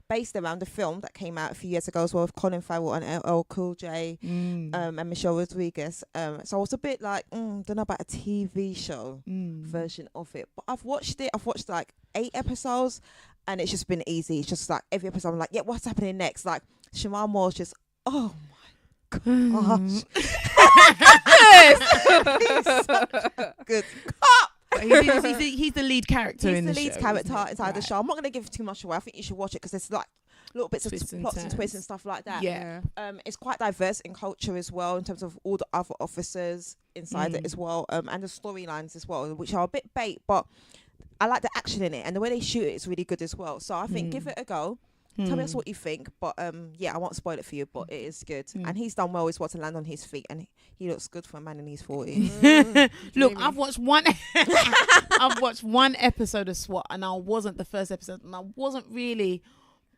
based around a film that came out a few years ago as well, with Colin Farrell and LL Cool J and Michelle Rodriguez. So I was a bit like, don't know about a TV show version of it. But I've watched it. I've watched like 8 episodes, and it's just been easy. It's just like every episode I'm like, yeah, what's happening next? Like Shamar Moore's just, oh my gosh. He's such a good cop. He's the lead character in the show. He's the lead character inside the show. I'm not going to give too much away. I think you should watch it because there's like little bits of plots and twists and stuff like that. Yeah. It's quite diverse in culture as well, in terms of all the other officers inside it as well, and the storylines as well, which are a bit bait, but I like the action in it, and the way they shoot it is really good as well. So I think give it a go. Tell me what you think, but I won't spoil it for you, but it is good. And he's done well as well to land on his feet, and he looks good for a man in his 40s. Look, I've watched one episode of SWAT, and I wasn't the first episode, and I wasn't really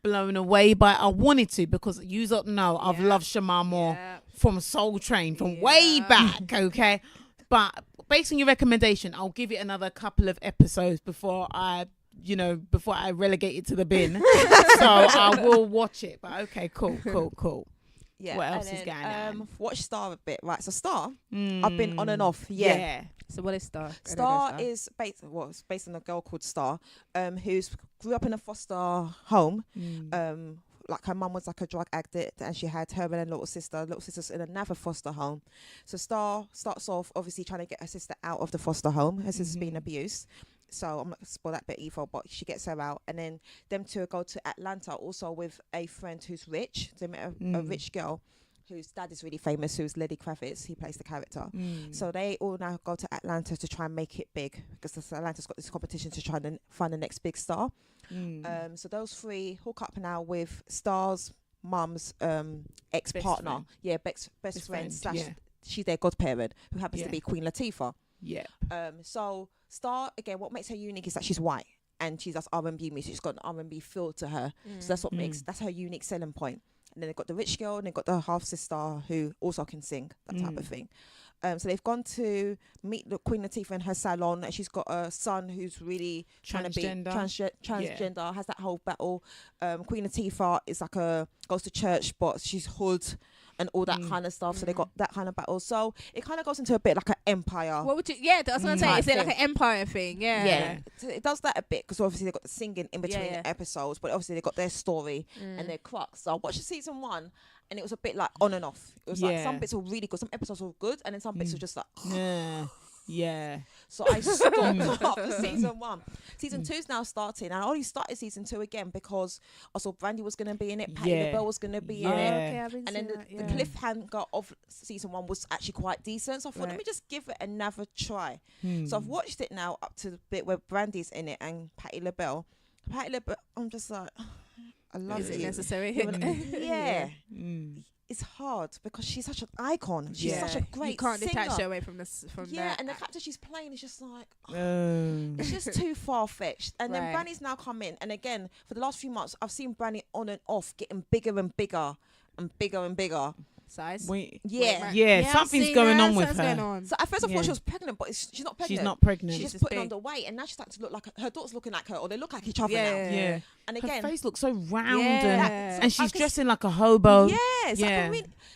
blown away by it. I wanted to, because you don't know, I've loved Shamar Moore from Soul Train, from way back, okay? But based on your recommendation, I'll give it another couple of episodes before I relegate it to the bin. So I will watch it. But okay, cool. Yeah. What else and is then, going on? Watch Star a bit, right? So Star, I've been on and off. Yeah. So what is Star? Star is based. Well, it's based on a girl called Star, who's grew up in a foster home. Like her mum was like a drug addict, and she had her and her little sister. Little sister's in another foster home. So Star starts off obviously trying to get her sister out of the foster home. Her sister's being abused. So I'm not gonna spoil that bit evil, but she gets her out, and then them two go to Atlanta also with a friend who's rich. They met a rich girl whose dad is really famous, who's Lenny Kravitz. He plays the character. So they all now go to Atlanta to try and make it big, because Atlanta's got this competition to try and find the next big star. So those three hook up now with Star's mum's ex-partner. Best friend / she's their godparent, who happens to be Queen Latifah. So Star, again, what makes her unique is that she's white and she does R&B music. She's got an R&B feel to her. So that's what that's her unique selling point. And then they've got the rich girl, and they've got the half sister who also can sing, that type of thing. So they've gone to meet the Queen Latifah in her salon, and she's got a son who's really trying to be transgender, has that whole battle. Queen Latifah is like goes to church, but she's hood and all that kind of stuff. So they got that kind of battle. So it kind of goes into a bit like an empire. What would you? Yeah, that's what I'm saying. Is it like an empire thing? Yeah. So it does that a bit, because obviously they've got the singing in between episodes, but obviously they've got their story and their crux. So I watched season 1, and it was a bit like on and off. It was like some bits were really good, some episodes were good, and then some bits were just like So I stopped after season 1. Season 2 is now starting, and I only started season 2 again because I saw Brandy was going to be in it, Patti LaBelle was going to be in it, and then the cliffhanger of season 1 was actually quite decent. So I thought, let me just give it another try. So I've watched it now up to the bit where Brandy's in it and Patti LaBelle. I'm just like, I love it. Is it necessary? It's hard because she's such an icon. She's such a great singer. You can't detach her away from this. And the character she's playing is just like, it's just too far-fetched. And then Brandy's now come in, and again, for the last few months, I've seen Brandy on and off getting bigger and bigger and bigger and bigger. Size? Something's going on with her. So at first I thought she was pregnant, but she's not pregnant. She's not pregnant. She's just putting on the weight, and now she's starting to look like her daughter's looking like her, or they look like each other now. And again, her face looks so round, and she's dressing like a hobo.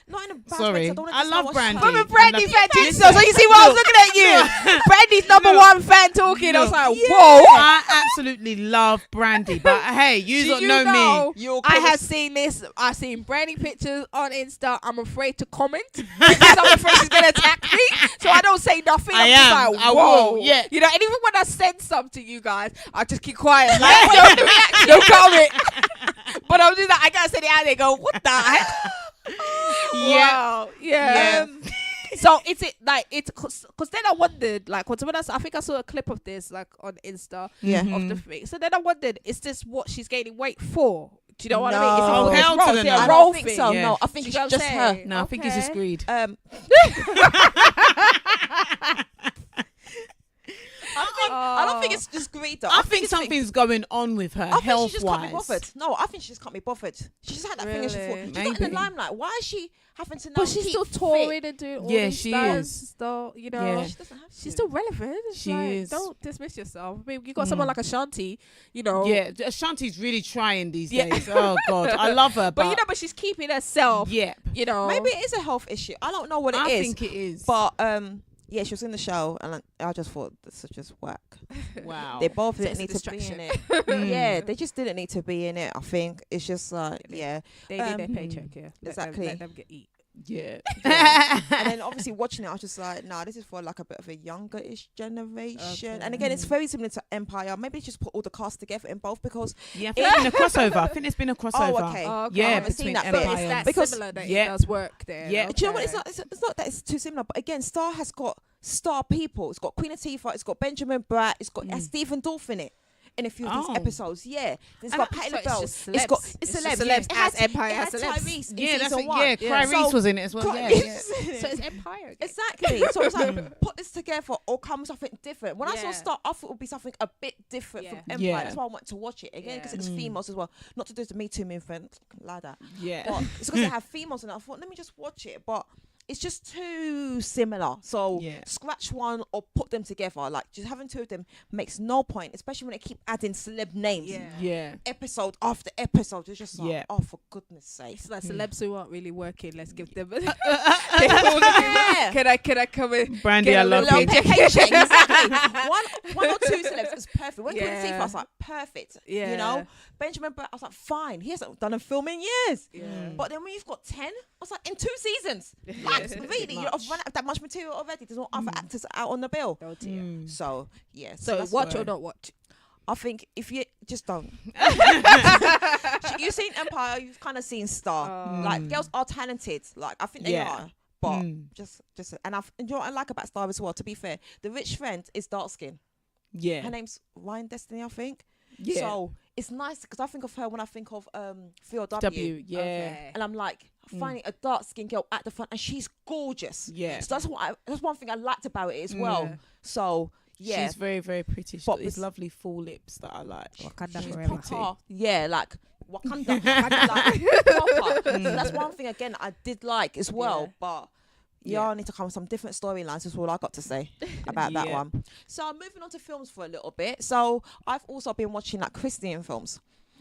Not in a bad Sorry, way. I love Brandy. I'm a Brandy fan too. So you see why I was looking at you? Brandy's number one fan talking. I was like, whoa. I absolutely love Brandy, but hey, you don't know me. I have seen this. I've seen Brandy pictures on Insta. I'm afraid to comment because I'm afraid she's gonna attack me. So I don't say nothing. I'm just like, whoa. And even when I send some to you guys, I just keep quiet. Like, no comment. But I'm just like, I gotta send it out there. Go, what the heck? Wow. So it's because then I wondered, like, I think I saw a clip of this like on Insta of the thing. So then I wondered, is this what she's gaining weight for? Do you know what I mean? I don't think so. No, I think it's just her. No, I think it's just greed. I don't think it's just greed though. I think something's going on with her health-wise. She just can't be bothered. No, I think she just can't be bothered. She just had that thing. She's not in the limelight. Why is she having to now? But she's still touring and doing all these she stuff. is. Still, she doesn't have to. She's still relevant. She is. Don't dismiss yourself. I mean, you got someone like Ashanti. Ashanti's really trying these days. Oh God, I love her. But she's keeping herself. Yeah. Maybe it is a health issue. I don't know what it is. I think it is. But she was in the show, and I just thought this was just whack. Wow. They both didn't need to be in it. They just didn't need to be in it. I think it's just like they need their paycheck. Exactly. Let them get eat. And then obviously watching it, I was just like, nah, this is for like a bit of a younger-ish generation. And again, it's very similar to Empire. Maybe just put all the cast together in both, because I think there's been a crossover. I think there's been a crossover. Oh, okay. Yeah, I haven't seen that, but it's that similar that it does work there. Yeah. Do you know what? It's not that it's too similar, but again, Star has got star people. It's got Queen Latifah. It's got Benjamin Bratt. It's got Stephen Dorff in it. In a few of these episodes, it's got Patti LaBelle. It's Celebs. It has Empire. It has Tyrese. That's it. Tyrese was in it as well. So it's Empire again. Exactly. So it's like, put this together or come with something different. When I saw Star, I thought it would be something a bit different from Empire. That's why I wanted to watch it again, because it's females as well. Not to do the Me Too movement, like that. Yeah. But it's because they have females in it. I thought, let me just watch it. But it's just too similar. So Yeah. scratch one or put them together. Like just having two of them makes no point, especially when they keep adding celeb names. Yeah. Episode after episode. It's just like, Yeah. oh, for goodness sake. It's like celebs who aren't really working. Let's give them. Yeah. Can I come in? Brandy, Get I a love little you. Paycheck, exactly. one or two celebs is perfect. When Queen Latifah, I was like, perfect. Yeah. You know, Benjamin Bratt, I was like, fine. He hasn't done a film in years. Yeah. But then when you've got 10, I was like, in 2 seasons. Like, really, you've run out of that much material already. There's no other actors out on the bill. Oh dear. So, yeah. So that's watch why or not watch? I think if you just don't. You've seen Empire, you've kind of seen Star. Like, girls are talented. Like, I think they are. But just, and you know what I like about Star as well, to be fair, the rich friend is dark skin. Yeah. Her name's Ryan Destiny, I think. Yeah. So it's nice because I think of her when I think of Theo W. W. Yeah. Okay. And I'm like finding a dark skinned girl at the front, and she's gorgeous. Yeah. So that's one thing I liked about it as well. Yeah. So yeah, She's very, very pretty. She's But got these with- lovely full lips that I like. Wakanda she's forever. proper. Yeah, like Wakanda. like, proper. So that's one thing again I did like as well. Yeah. But Yeah. I need to come with some different storylines. Is all I got to say about that Yeah. one. So moving on to films for a little bit. So I've also been watching like Christian films.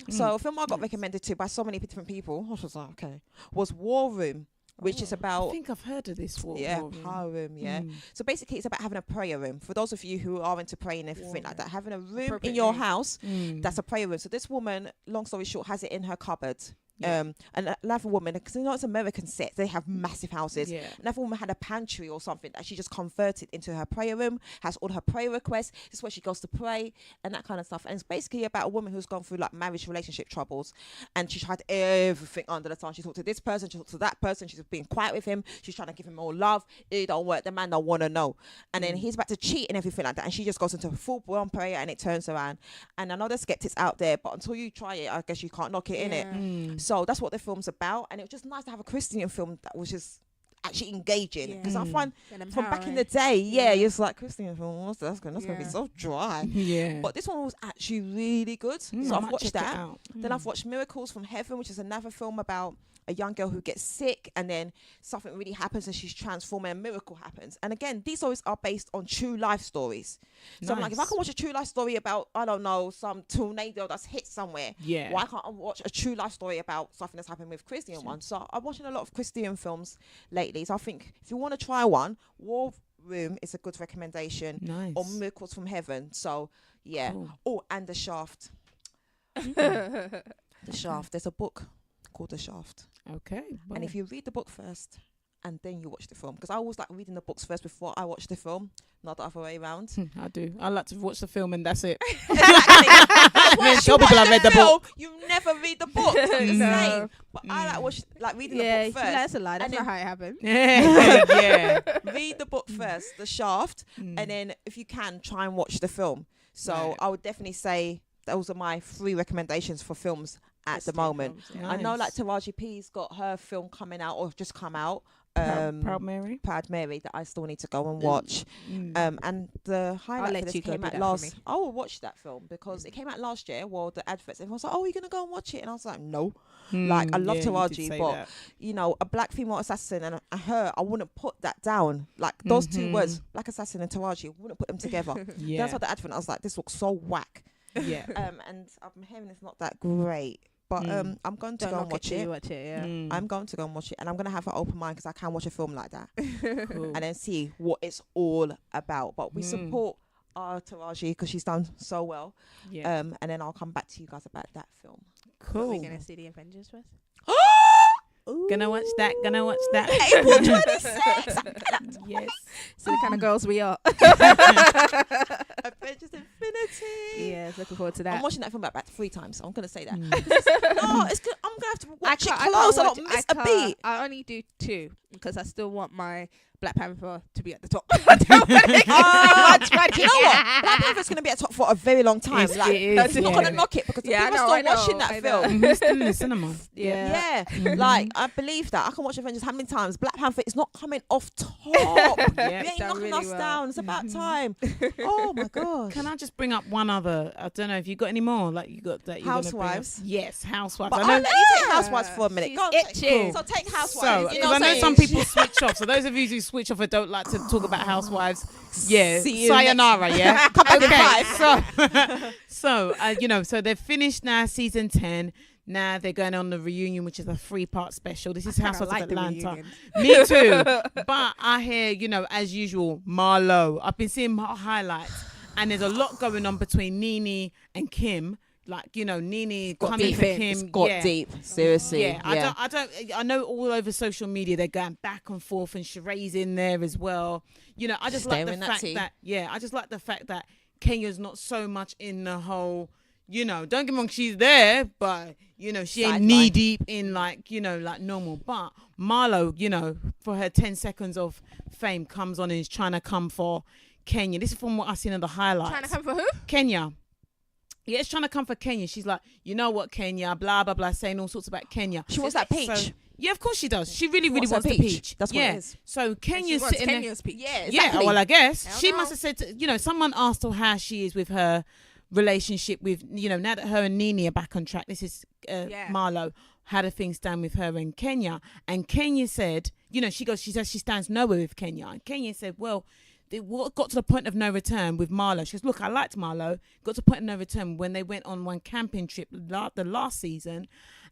So a film I got recommended to by so many different people, I was like, okay, was War Room, which is I about think I've heard of this war. yeah, war room. power room, yeah. So basically it's about having a prayer room. For those of you who are into praying and everything like that, having a room in Appropriate your name. house that's a prayer room. So this woman, long story short, has it in her cupboard. And another woman, because you know it's American set, they have massive houses. Yeah. Another woman had a pantry or something that she just converted into her prayer room, has all her prayer requests. This is where she goes to pray and that kind of stuff. And it's basically about a woman who's gone through like marriage relationship troubles, and she tried everything under the sun. She talked to this person, she talked to that person, she's being quiet with him, she's trying to give him more love. It don't work, the man don't want to know. And then he's about to cheat and everything like that, and she just goes into a full-blown prayer and it turns around. And I know there's skeptics out there, but until you try it, I guess you can't knock it in it. So that's what the film's about, and it was just nice to have a Christian film that was just actually engaging, because I find And from back in the empowering. day, it's like Christian film, what's that? That's gonna be Yeah. so dry. Yeah. But this one was actually really good. So I I've might watched check it that. out. Then I've watched Miracles from Heaven, which is another film about a young girl who gets sick and then something really happens and she's transformed and a miracle happens. And again, these stories are based on true life stories. So I'm like, if I Nice. can watch a true life story about, I don't know, some tornado that's hit somewhere, Yeah. why can't I watch a true life story about something that's happened with Christian ones? So I'm watching a lot of Christian films lately. So I think if you want to try one, War Room is a good recommendation. Nice. Or Miracles from Heaven. So yeah. Cool. Oh, and The Shaft. The Shaft. There's a book called The Shaft. Okay. And if you read the book first and then you watch the film, because I always like reading the books first before I watch the film, not the other way around. I do. I like to watch the film and that's it. Exactly. Once you Some people watch have read the film, book. you never read the book. It's not the No. same. But I like reading Yeah, the book that's first. a lie. That's and not then- how it happened. Yeah. Read the book first, The Shaft, and then if you can, try and watch the film. So Right. I would definitely say those are my 3 recommendations for films at the Christian moment. films, yeah. I know like Nice. Taraji P's got her film coming out or just come out. Proud Mary. Proud Mary, that I still need to go and watch. And the highlight let for this you go came do out that for last. me. I will watch that film because it came out last year. Well, the adverts, everyone was like, "Oh, you're gonna go and watch it," and I was like, "No." Like, I love Taraji, but you know, a black female assassin and her, I wouldn't put that down. Like those 2 words, black assassin and Taraji, I wouldn't put them together. Yeah. That's what the advert. I was like, this looks so whack. Yeah. And I'm hearing it's not that great. But I'm going to Don't go and knock it watch till you it. watch it. Yeah. I'm going to go and watch it, and I'm going to have an open mind because I can watch a film like that Cool. and then see what it's all about. But we support our Taraji because she's done so well. Yeah. And then I'll come back to you guys about that film. We're Cool. gonna see the Avengers first. Gonna watch that. Gonna watch that. April 26th. Yes. So the kind of girls we are. Avengers Infinity. Yes, looking forward to I'm that. watching that film about 3 times, so I'm going to say that. No, it's good. I'm going to have to watch it can't close. I watch- don't miss I a beat. I only do 2 because I still want my Black Panther to be at the top. I don't want do you know what? Black Panther's going to be at top for a very long time. It's, like, it is, they're not going to knock it because people are still watching that film. It's still in the cinema. Yeah. Like, I believe that. I can watch Avengers how many times? Black Panther is not coming off top. You ain't knocking us down. It's about time. Oh my gosh. Can I just bring up one other? I don't know if you got any more. Like you got that. Housewives. Yes, Housewives. But I'll let you take Housewives for a minute. Go, itching. So take Housewives. So, you know I know some people switch off. So those of you who switch off and don't like to talk about Housewives, sayonara. Yeah. Okay. So so they've finished now season 10. Now they're going on the reunion, which is a 3-part special. This is Housewives of Atlanta. Me too. But I hear, as usual, Marlo. I've been seeing highlights, and there's a lot going on between Nene and Kim. Like, Nene coming for Kim. It's got deep. Seriously. Yeah. I know all over social media they're going back and forth, and Sheree's in there as well. I just like the fact that I just like the fact that Kenya's not so much in the whole. Don't get me wrong, she's there, but she ain't knee deep in like normal. But Marlo, for her 10 seconds of fame, comes on and is trying to come for Kenya. This is from what I've seen in the highlights. Trying to come for who? Kenya. Yeah, it's trying to come for Kenya. She's like, you know what, Kenya, blah blah blah, saying all sorts about Kenya. She wants that peach. So, yeah, of course she does. She really wants the peach. That's what it is. So Kenya's sitting Kenya's there. peach. Yeah, exactly. Well, I guess she must have said, someone asked her how she is with her relationship with, now that her and Nene are back on track. This is Marlo. How do things stand with her and Kenya? And Kenya said, she says she stands nowhere with Kenya. And Kenya said, well, what got to the point of no return with Marlo? She goes, look, I liked Marlo. Got to the point of no return when they went on one camping trip the last season.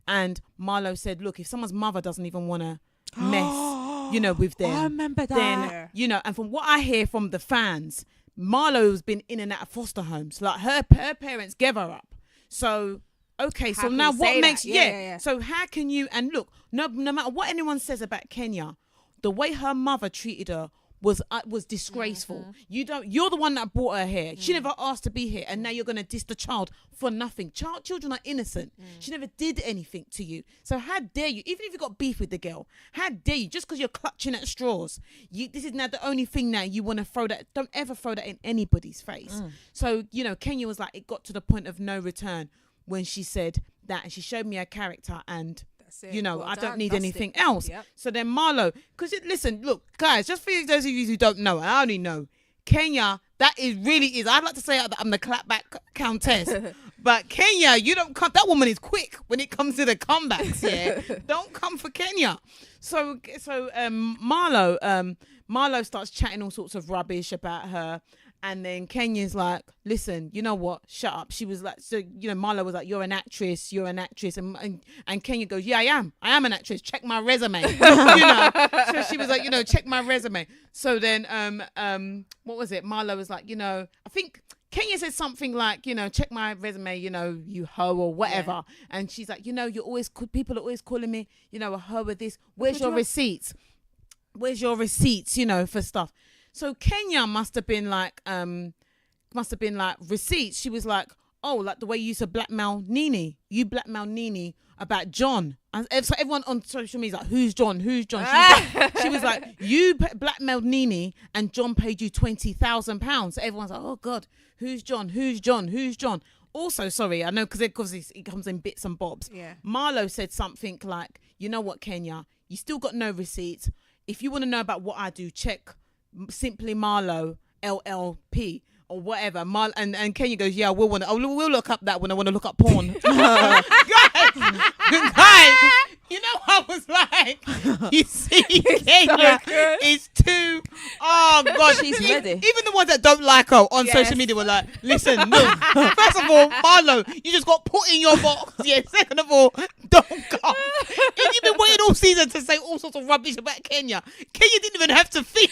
And Marlo said, look, if someone's mother doesn't even want to mess, with them. I remember that. Then, and from what I hear from the fans, Marlo's been in and out of foster homes. Like her parents gave her up. So, okay. So now what makes, So how can you, and look, no matter what anyone says about Kenya, the way her mother treated her was disgraceful. You're the one that brought her here. She never asked to be here, and now you're gonna diss the child for nothing. Children are innocent. She never did anything to you. So how dare you? Even if you got beef with the girl, how dare you? Just because you're clutching at straws, this is now the only thing now you want to throw that. Don't ever throw that in anybody's face. So Kenya was like, it got to the point of no return when she said that, and she showed me her character and. I don't need anything else. Yep. So then Marlo, because listen, look, guys, just for those of you who don't know, I only know Kenya. That really is. I'd like to say that I'm the clapback countess, but Kenya, you don't come. That woman is quick when it comes to the comebacks. Yeah, don't come for Kenya. So Marlo starts chatting all sorts of rubbish about her. And then Kenya's like, listen, you know what? Shut up. She was like, so, Marlo was like, you're an actress. And Kenya goes, yeah, I am. I am an actress. Check my resume. So she was like, check my resume. So then, what was it? Marlo was like, I think Kenya said something like, check my resume, you hoe or whatever. Yeah. And she's like, people are always calling me, a hoe with this. Where's your receipts? Where's your receipts, for stuff? So Kenya must have been like receipts. She was like, oh, like the way you used to blackmail Nene. You blackmail Nene about John. And so everyone on social media is like, who's John? Who's John? She was like, you blackmailed Nene and John paid you £20,000. So everyone's like, oh God, who's John? Who's John? Who's John? Also, sorry, I know because it comes in bits and bobs. Yeah. Marlo said something like, you know what, Kenya, you still got no receipts. If you want to know about what I do, check Simply Marlo LLP or whatever. And Kenya goes, yeah, we'll look up that when I want to look up porn. guys, I was like, you see, Kenya is too. Oh God, she's ready. Even the ones that don't like her on social media were like, listen, look. First of all, Marlo, you just got put in your box. Yeah. Second of all, don't come. And you've been waiting all season to say all sorts of rubbish about Kenya. Kenya didn't even have to feed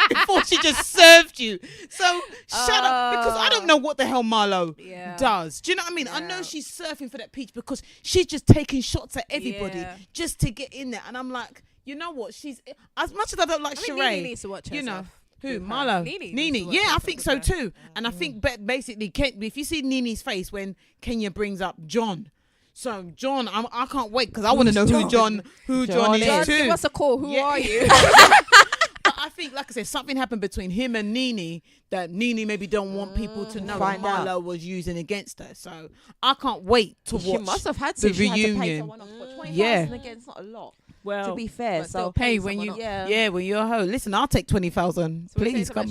before she just served you. So shut up, because I don't know what the hell Marlo does. Do you know what I mean? Yeah. I know she's surfing for that peach because she's just taking shots at everybody just to get in there. And I'm like, you know what? She's, as much as I don't like Sheree, Nene needs to watch herself. Who? Marlo? Nene. Yeah, I think so too. And I think basically, if you see Nene's face when Kenya brings up John. So John, I can't wait because I want to know who John is too. Give us a call. Who are you? think, like I said, something happened between him and Nene that Nene maybe don't want people to know that Marlo was using against her. So I can't wait to watch. She must have had the to. She had to pay reunion. someone off, but 20,000 Yeah. again, it's not a lot. Well, to be fair, but so still hey, pay when you, someone when you're a hoe, listen, I'll take 20,000. So Please come.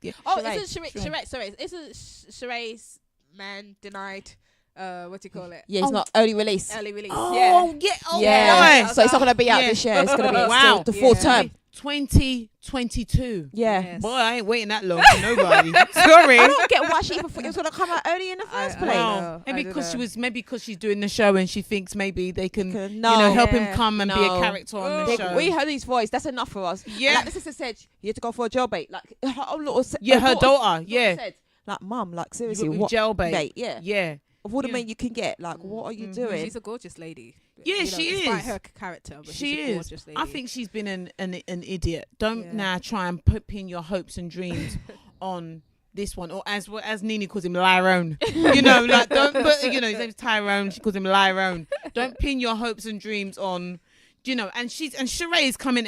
Yeah. Oh, Sheree. isn't Sheree? Isn't Sheree's man denied? What do you call it? yeah, it's not early release. Early release. Oh, yeah. Oh, Yeah, boy. so it's not gonna be out Yeah. this year. It's gonna be Wow. the full Yeah. term. 2022. Yeah. Yes. Boy, I ain't waiting that long for nobody. Sorry. I don't get why she even thought it was gonna come out early in the first I place. don't know. Wow. I Maybe don't because know. maybe because she's doing the show and she thinks maybe they can, No. help Yeah. him come and be a No. character on the They- show. we heard his voice. That's enough for us. Yeah. And like the sister said, you had to go for a jailbait. Like her own little. Her daughter. Yeah. Said, like, mum, like You seriously, got what? jailbait. Bait, yeah. Yeah. Of all the Yeah. men you can get, like, what are you doing? She's a gorgeous lady. Yeah, You know, she despite is. her character, but She she's a is. gorgeous lady. I think she's been an idiot. Don't Yeah. now try and pin your hopes and dreams on this one, or as Nene calls him, Lyrone. You know, like don't. But his name's Tyrone. She calls him Lyrone. Don't pin your hopes and dreams on. And Sheree's coming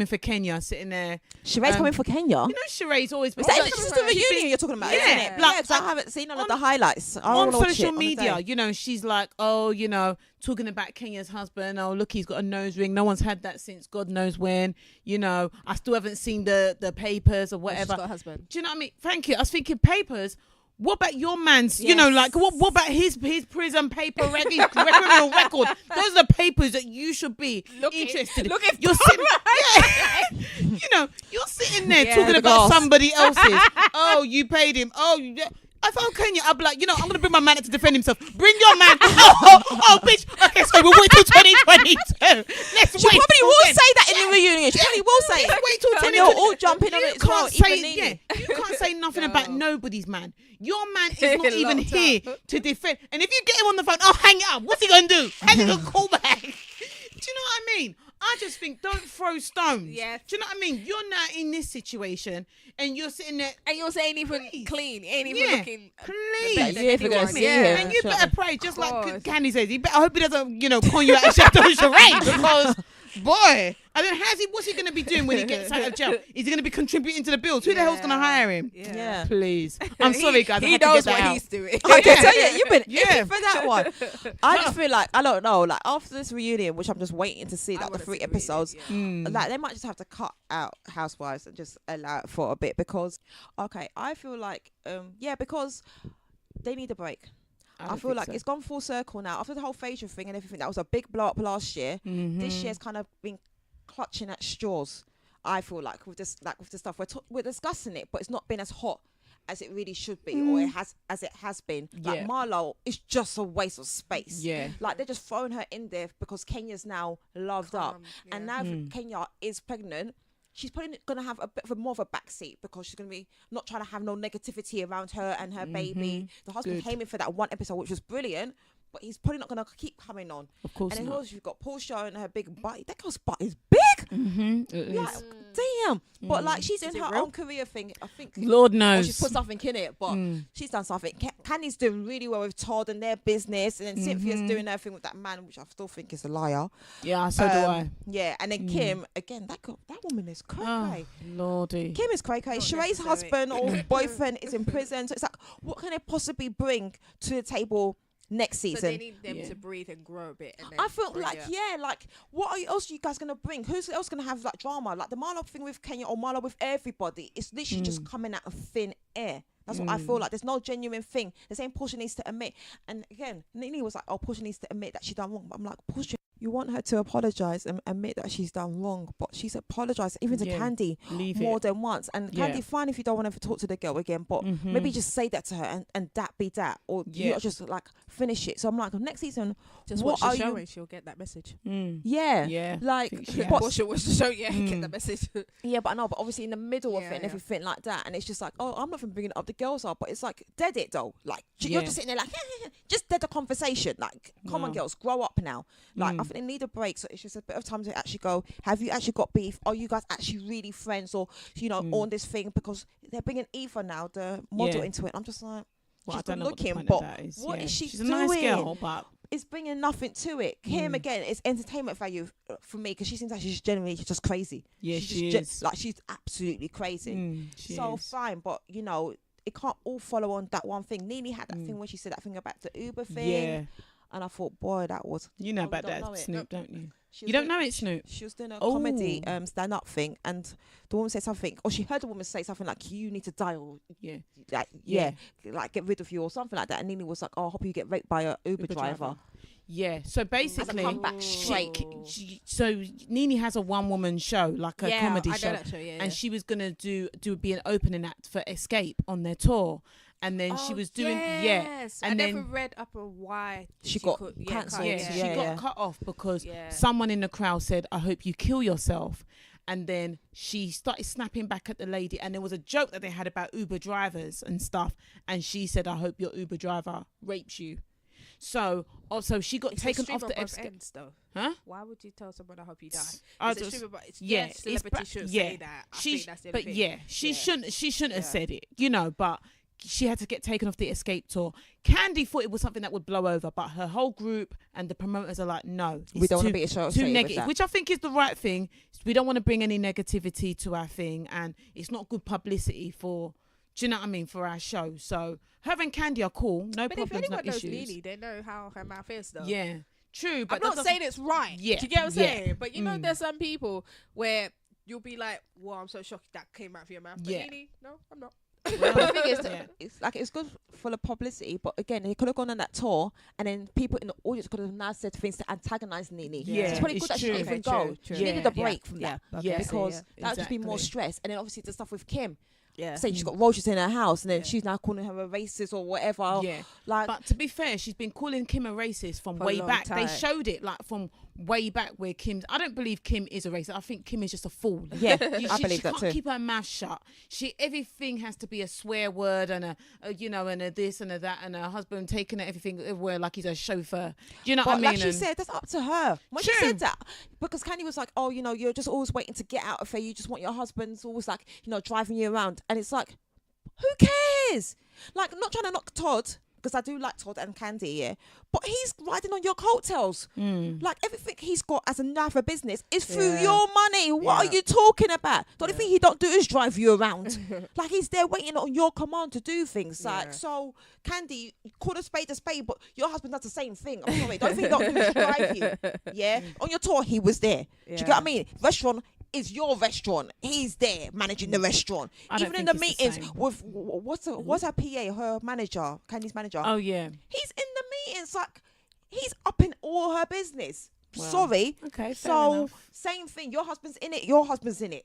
for Kenya, sitting there. Sheree's coming for Kenya. Sheree's always been. Is that Oh, just she's the been- reunion you're talking about? Yeah, isn't it? like- Because I haven't seen none of the on- highlights. I on wanna watch social it on the media, day. she's like, talking about Kenya's husband. Oh, look, he's got a nose ring. No one's had that since God knows when. I still haven't seen the papers or She's whatever. got a husband. Do you know what I mean? Thank you. I was thinking papers. What about your man's? Yes. What about his prison paper criminal record? Those are the papers that you should be interested in. looking You're sitting, you're sitting there Yeah. talking The about glass. somebody else's. Oh, you paid him. Oh, yeah. If I'm Kenya, I'd be like, I'm going to bring my man to defend himself. Bring your man. Oh, bitch. Okay, so we'll wait till 2022. Let's She wait. probably till will then. say that in the reunion. She probably will say Let's it. wait till And 2022. they'll all jump in on it as well. Even Nene. You can't say nothing No. about nobody's man. Your man is not even Locked here up. to defend. And if you get him on the phone, hang it up. What's he gonna do? How's he gonna call back? Do you know what I mean? I just think don't throw stones. Yes. Do you know what I mean? You're now in this situation and you're sitting there. And you're saying even Please. clean, ain't even Yeah, looking. please. Like, you ain't gonna see him. And you better pray, just Of like course. Candy says. I hope he doesn't, con you out of Chateau Charade because, boy, what's he going to be doing when he gets out of jail? Is he going to be contributing to the bills? Who the hell's going to hire him? Yeah. Please. I'm sorry, guys. I He had to knows get what that out. he's doing. I can tell you, you've been Yeah. itching for that one. I just feel like, I don't know, like after this reunion, which I'm just waiting to see, I like the wanna 3 see the episodes, reunion, Mm. like they might just have to cut out Housewives and just allow it for a bit because, okay, I feel like, because they need a break. I feel like it's gone full circle now. After the whole facial thing and everything, that was a big blow up last year. This year's kind of been clutching at straws. I feel like with this stuff we're discussing it, but it's not been as hot as it really should be, or it has been. Like Yeah. Marlo is just a waste of space. Yeah. Like they're just throwing her in there because Kenya's now loved up, and now if Kenya is pregnant, she's probably gonna have a bit of more of a backseat because she's gonna be not trying to have no negativity around her and her baby. The husband Good. came in for that one episode, which was brilliant, but he's probably not gonna keep coming on. Of course And then not. who else you've got? Portia and her big butt. That girl's butt is big. It Like, is. damn. But like she's Is in it her real? own career thing. I think. Lord Or knows. she's put something in it, but she's done something. Candy's doing really well with Todd and their business, and then Cynthia's doing her thing with that man, which I still think is a liar. Yeah, so do I. Yeah, and then Kim again. That woman is cray cray. Oh, Lordy. Kim is cray cray. Sheree's necessary. husband or boyfriend is in prison, so it's like, what can they possibly bring to the table next So season? they need them Yeah. to breathe and grow a bit. And then I feel bring like, it. like, what else are you guys gonna bring? Who's else gonna have like drama? Like the Marlo thing with Kenya or Marlo with everybody. It's literally just coming out of thin air. That's what I feel like. There's no genuine thing. The same Portia needs to admit. And again, Nene was like, oh, Portia needs to admit that she done wrong. But I'm like, Portia, you want her to apologize and admit that she's done wrong, but she's apologized even to Yeah. Candy Leave more it. than once. And Yeah. Candy, fine if you don't want to talk to the girl again, but maybe just say that to her and that be that, or you Yeah. not just like finish it. So I'm like, next season, Just what watch the are show you? and she'll get that message. Yeah, Yeah. like, think she has. but- Watch the show, get that message. yeah, but I know, but obviously in the middle of it Yeah, and yeah. everything like that, and it's just like, oh, I'm not even bringing it up. The girls are, but it's like dead it though. Like you're Yeah. just sitting there like, just dead the conversation. Like, come on, Wow. girls, grow up now. Like I think they need a break. So it's just a bit of time to actually go. Have you actually got beef? Are you guys actually really friends, or on this thing? Because they're bringing Eva now, the model, Yeah. into it. I'm just like, Well, I she's don't good know what the looking, point but of that is. what Yeah. is she She's doing? a nice girl, but is bringing nothing to it. Kim again, it's entertainment value for me, because she seems like she's generally just crazy. Yeah, she is. Like, she's absolutely crazy. Fine, but you know, it can't all follow on that one thing. Nene had that thing when she said that thing about the Uber thing. Yeah. And I thought, boy, that was... You know about that, Snoop, don't you? You don't know it, Snoop? She was doing a comedy stand-up thing, and the woman said something, or she heard the woman say something like, you need to die, or like get rid of you, or something like that. And Nene was like, oh, I hope you get raped by a Uber driver. Yeah, so basically, come back straight. So Nene has a one-woman show, like a comedy show, that show, and she was gonna be an opening act for Escape on their tour. And then she was doing, and I then never read up on why she got cancelled. She got cut off because someone in the crowd said, I hope you kill yourself. And then she started snapping back at the lady. And there was a joke that they had about Uber drivers and stuff. And she said, I hope your Uber driver rapes you. So also she got taken off the Escape stuff. Huh? Why would you tell someone I hope you die? Celebrity should say that. She shouldn't have said it, you know, but she had to get taken off the Escape tour. Candy thought it was something that would blow over, but her whole group and the promoters are like, no, we don't want to be a show too negative, which I think is the right thing. We don't want to bring any negativity to our thing, and it's not good publicity for, do you know what I mean, for our show. So her and Candy are cool, no problems, no issues. But if anyone knows Nene, they know how her mouth is, though. Yeah, true. But I'm not saying it's right. Yeah, do you get what I'm saying? But you know, there's some people where you'll be like, well, I'm so shocked that came out of your mouth. But Nene, no, I'm not. Well, the thing is, it's like, it's good for the publicity, but again, he could have gone on that tour, and then people in the audience could have now said things to antagonize Nene. Yeah, so it's probably good that she didn't even go. She needed a break from that, because that would just be more stress. And then obviously the stuff with Kim. Saying she's got roaches in her house, and then she's now calling her a racist or whatever. Yeah. Like, but to be fair, she's been calling Kim a racist from way back. They showed it like from way back where Kim's... I don't believe Kim is a racist. I think Kim is just a fool. Yeah, I believe that too. She can't keep her mouth shut. Everything has to be a swear word and a this and a that, and her husband taking everything everywhere like he's a chauffeur. Do you know what I mean? Like she said, that's up to her. When she said that, because Candy was like, oh, you know, you're just always waiting to get out of her. You just want your husband's always like, you know, driving you around. And it's like, who cares? Like, I'm not trying to knock Todd, because I do like Todd and Candy, but he's riding on your coattails. Like, everything he's got as another business is through your money. What are you talking about? The only thing he don't do is drive you around. Like, he's there waiting on your command to do things. Like, so Candy, call a spade, but your husband does the same thing. I'm sorry, the only thing he don't do is drive you. Yeah, on your tour he was there. Do you get what I mean? Restaurant is your restaurant. He's there managing the restaurant. Even in the meetings with what's her PA, her manager, Candy's manager. Oh yeah, he's in the meetings. Like, he's up in all her business. Wow. Sorry. Okay. So enough. Same thing. Your husband's in it. Your husband's in it.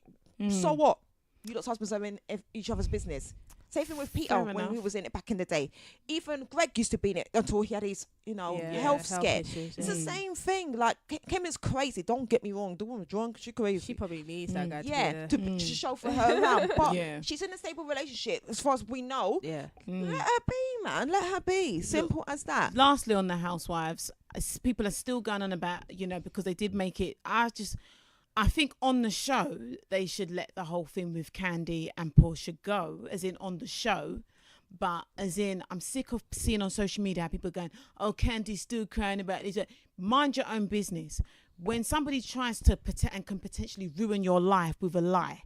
So what? You lot's husbands are in each other's business. Same thing with Peter when we was in it back in the day. Even Greg used to be in it until he had his, health scare. It's the same thing. Like, Kim is crazy. Don't get me wrong. The woman drunk, she crazy. She probably needs that guy to show for her around. But she's in a stable relationship, as far as we know. Yeah. Let her be, man. Let her be. Simple as that. Lastly, on the Housewives, people are still going on about, because they did make it. I think on the show, they should let the whole thing with Candy and Portia go, as in on the show. But as in, I'm sick of seeing on social media how people going, oh, Candy's still crying about this. Mind your own business. When somebody tries to and can potentially ruin your life with a lie,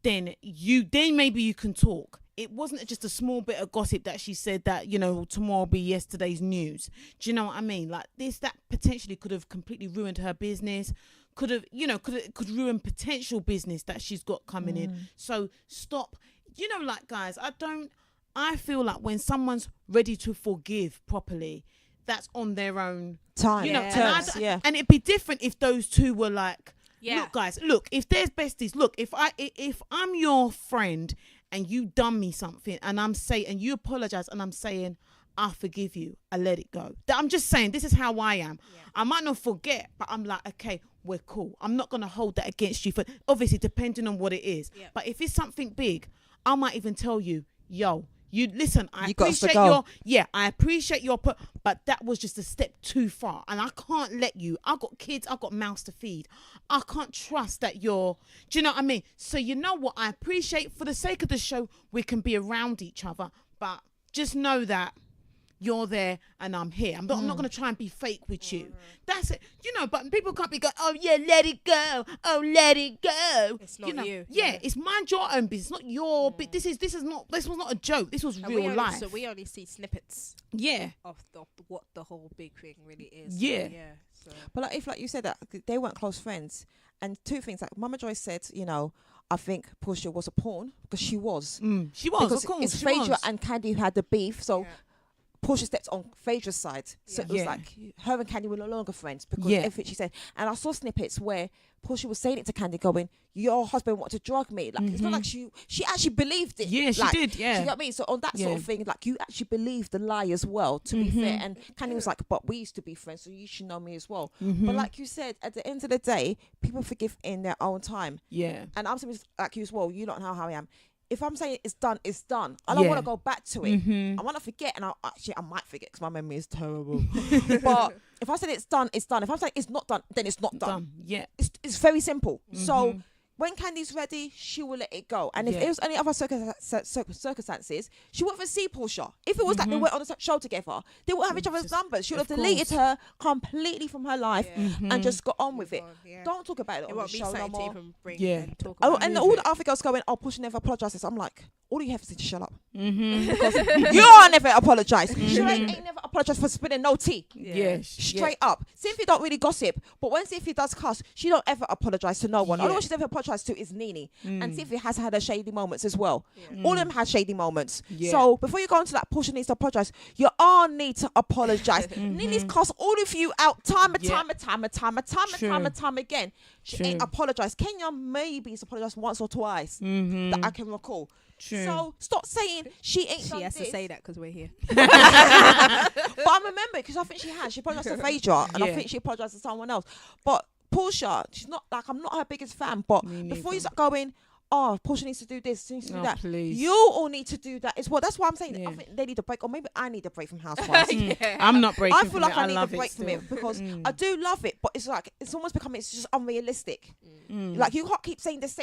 then maybe you can talk. It wasn't just a small bit of gossip that she said that, tomorrow will be yesterday's news. Do you know what I mean? Like that potentially could have completely ruined her business. Could ruin potential business that she's got coming in. So stop. Guys, I feel like when someone's ready to forgive properly, that's on their own time. And it'd be different if those two were like, look, guys, if there's besties, if I'm your friend and you done me something and and you apologize and I'm saying, I forgive you, I let it go. I'm just saying, this is how I am. I might not forget, but I'm like, okay, we're cool. I'm not going to hold that against you, for obviously depending on what it is. But if it's something big, I might even tell you, yo, you listen, I appreciate your but that was just a step too far, and I can't let you. I got kids, I got mouths to feed. I can't trust that do you know what I mean? So you know what? I appreciate, for the sake of the show, we can be around each other, but just know that you're there and I'm here. I'm not going to try and be fake with you. That's it. You know, but people can't be going, oh yeah, let it go. Oh, let it go. It's not you. Yeah, it's mind your own business, not your. This was not a joke. This was real life. So we only see snippets. Yeah. Of what the whole big thing really is. Yeah. So. But like, if like you said that they weren't close friends, and two things like Mama Joy said, you know, I think Portia was a pawn because she was. She was, because of course. It's Phaedra and Candy who had the beef, so. Yeah. Portia stepped on Phaedra's side. So it was like her and Candy were no longer friends because everything she said. And I saw snippets where Portia was saying it to Candy going, your husband wanted to drug me. Like it's not like she actually believed it. Yeah, she like, did, yeah. You know what I mean? So on that sort of thing, like you actually believed the lie as well, to be fair. And Candy was like, but we used to be friends, so you should know me as well. But like you said, at the end of the day, people forgive in their own time. Yeah. And I'm saying like you as well, you don't know how I am. If I'm saying it's done, it's done. I don't want to go back to it. I want to forget, and I might forget because my memory is terrible. But if I said it's done, it's done. If I'm saying it's not done, then it's not done. Yeah. It's very simple. So when Candy's ready, she will let it go. And if it was any other circumstances, she wouldn't even see Portia. If it was like they went on a show together, they would have each other's numbers. She would have deleted her completely from her life and just got on with it. Don't talk about it on the show no more. And talk about and all the other girls going, oh, Portia never apologizes. I'm like, all you have to do is shut up. Because you never apologize. She ain't never apologized for spilling no tea. Straight up. Cynthia don't really gossip, but when Cynthia does cuss, she don't ever apologize to no one. All she's ever apologized to is Nene. And Cynthia has had her shady moments as well. All of them had shady moments. So before you go into that, Portia needs to apologize. You all need to apologize. Nene's cussed all of you out time and time again. She ain't apologized. Kenya maybe has apologized once or twice that I can recall. So stop saying she ain't done has this. to say that because we're here. But I remember because I think she has. She apologized to Phaedra and I think she apologized to someone else. But Portia, she's not like, I'm not her biggest fan, but before you start going, oh, Portia needs to do this, she needs to do that. Please. You all need to do that as well. That's why I'm saying I think they need a break, or maybe I need a break from Housewives. I'm not breaking. I feel like I need a love break from it because I do love it, but it's like it's almost becoming it's just unrealistic. Like you can't keep saying this,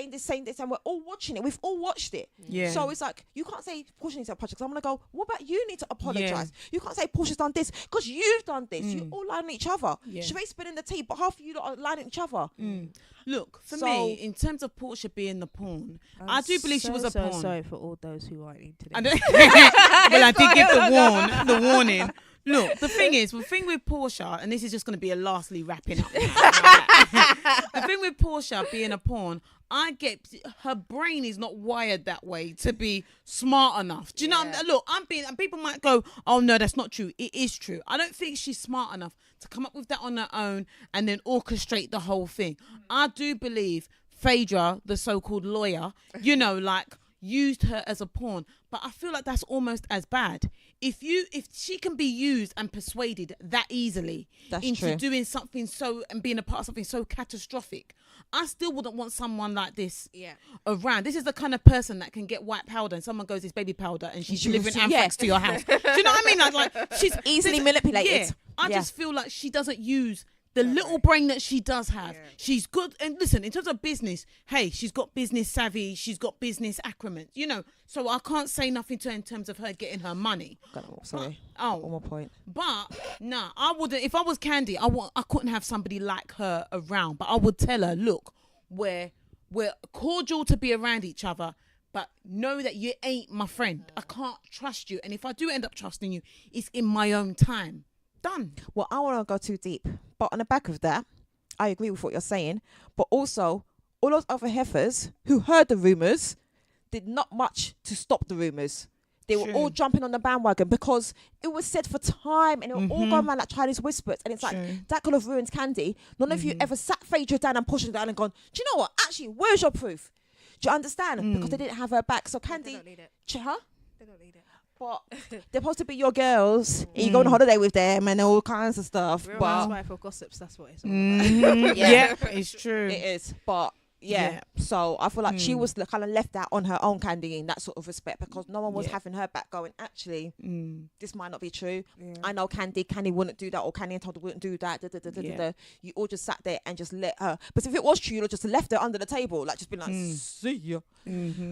and we're all watching it. We've all watched it. So it's like you can't say Portia needs to apologize. I'm gonna go. What about you need to apologize? You can't say Portia's done this because you've done this. You all lie on each other. She's spilling the tea, but half of you lot are lying on each other. Look, for me, in terms of Portia being the pawn, I do believe she was a pawn. Sorry for all those who aren't into Well, I did give the warning. Look, the thing with Portia, and this is just going to be a lastly wrapping up. The thing with Portia being a pawn, I get her brain is not wired that way to be smart enough. Do you know? Look, and people might go, "Oh no, that's not true." It is true. I don't think she's smart enough to come up with that on her own and then orchestrate the whole thing. I do believe Phaedra, the so-called lawyer, used her as a pawn, but I feel like that's almost as bad. If she can be used and persuaded that easily into doing something and being a part of something so catastrophic, I still wouldn't want someone like this around. This is the kind of person that can get white powder and someone goes, it's baby powder, and she's delivering anthrax to your house. Do you know what I mean? Like she's easily manipulated. Yeah, I just feel like she doesn't use the little brain that she does have. She's good. And listen, in terms of business, hey, she's got business savvy. She's got business acumen, so I can't say nothing to her in terms of her getting her money. Sorry. One more point. But I wouldn't. If I was Candy, I couldn't have somebody like her around. But I would tell her, look, we're cordial to be around each other, but know that you ain't my friend. I can't trust you. And if I do end up trusting you, it's in my own time. Done. Well, I want to go too deep, but on the back of that, I agree with what you're saying. But also, all those other heifers who heard the rumours did not much to stop the rumours. They were all jumping on the bandwagon because it was said for time, and it were all going around like Chinese whispers. And it's like that could have ruined Candy. None of you ever sat Phaedra down and pushed her down and gone, do you know what? Actually, where's your proof? Do you understand? Because they didn't have her back. So Candy, they don't need it. They don't need it. But they're supposed to be your girls. And you go on holiday with them and all kinds of stuff. Real but housewife of gossips, that's what it's all about. Yeah, it's true. It is. But so I feel like she was kind of left out on her own, Candy, in that sort of respect, because no one was having her back going, actually, this might not be true. I know Candy wouldn't do that, or Candy and Todd wouldn't do that. You all just sat there and just let her. But if it was true, you'd have just left her under the table, like just been like, see ya.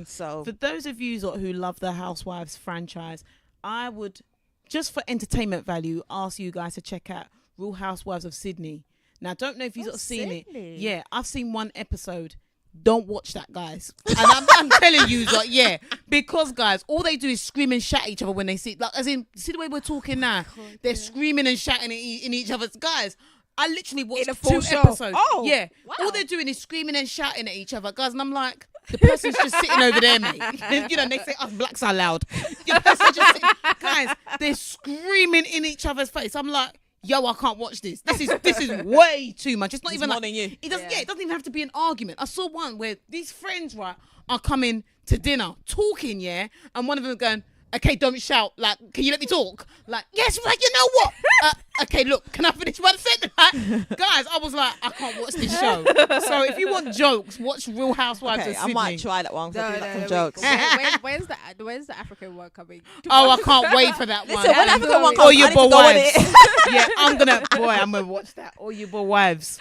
So for those of you who love the Housewives franchise, I would just for entertainment value, ask you guys to check out Real Housewives of Sydney. Now, I don't know if you've seen it. Yeah, I've seen one episode. Don't watch that, guys. And I'm telling you, like, yeah, because guys, all they do is scream and shout at each other when they see, like, as in, see the way we're talking now. They're screaming and shouting in each other's guys. I literally watched 2 episodes. Oh, yeah, wow. all they're doing is screaming and shouting at each other, guys, and I'm like, the person's just sitting over there, mate. You know, and they say us blacks are loud. The person's just sitting, guys, they're screaming in each other's face. I'm like, yo, I can't watch this. This is way too much. It's not even like you. It doesn't. Yeah, it doesn't even have to be an argument. I saw one where these friends are coming to dinner, talking, and one of them are going, okay, don't shout. Like, can you let me talk? Like, yes, like, you know what? Okay, look, can I finish one sentence? Guys, I was like, I can't watch this show. So if you want jokes, watch Real Housewives of Sydney. I might try that one. No, jokes. When's the African one coming? Oh, I can't wait for that one. Listen, when African one comes, Your I need to go on it. Yeah, I'm gonna watch that. All your boy wives.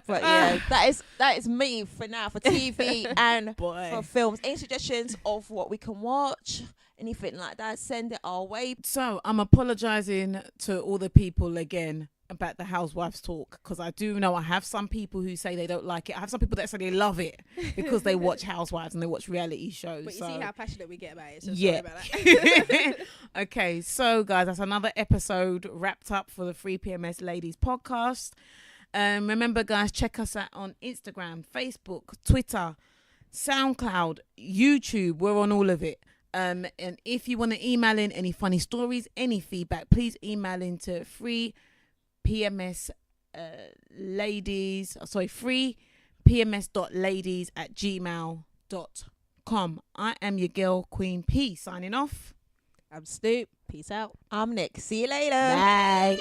But yeah, that is me for now for TV and for films. Any suggestions of what we can watch? Anything like that, send it our way. So I'm apologizing to all the people again about the Housewives talk, because I do know I have some people who say they don't like it. I have some people that say they love it because they watch Housewives and they watch reality shows. But you see how passionate we get about it. So yeah. Sorry about that. Okay, so guys, that's another episode wrapped up for the Free PMS Ladies podcast. Remember, guys, check us out on Instagram, Facebook, Twitter, SoundCloud, YouTube. We're on all of it. And if you want to email in any funny stories, any feedback, please email into free pms.ladies@gmail.com. I am your girl, Queen P, signing off. I'm Snoop. Peace out. I'm Nick. See you later. Bye.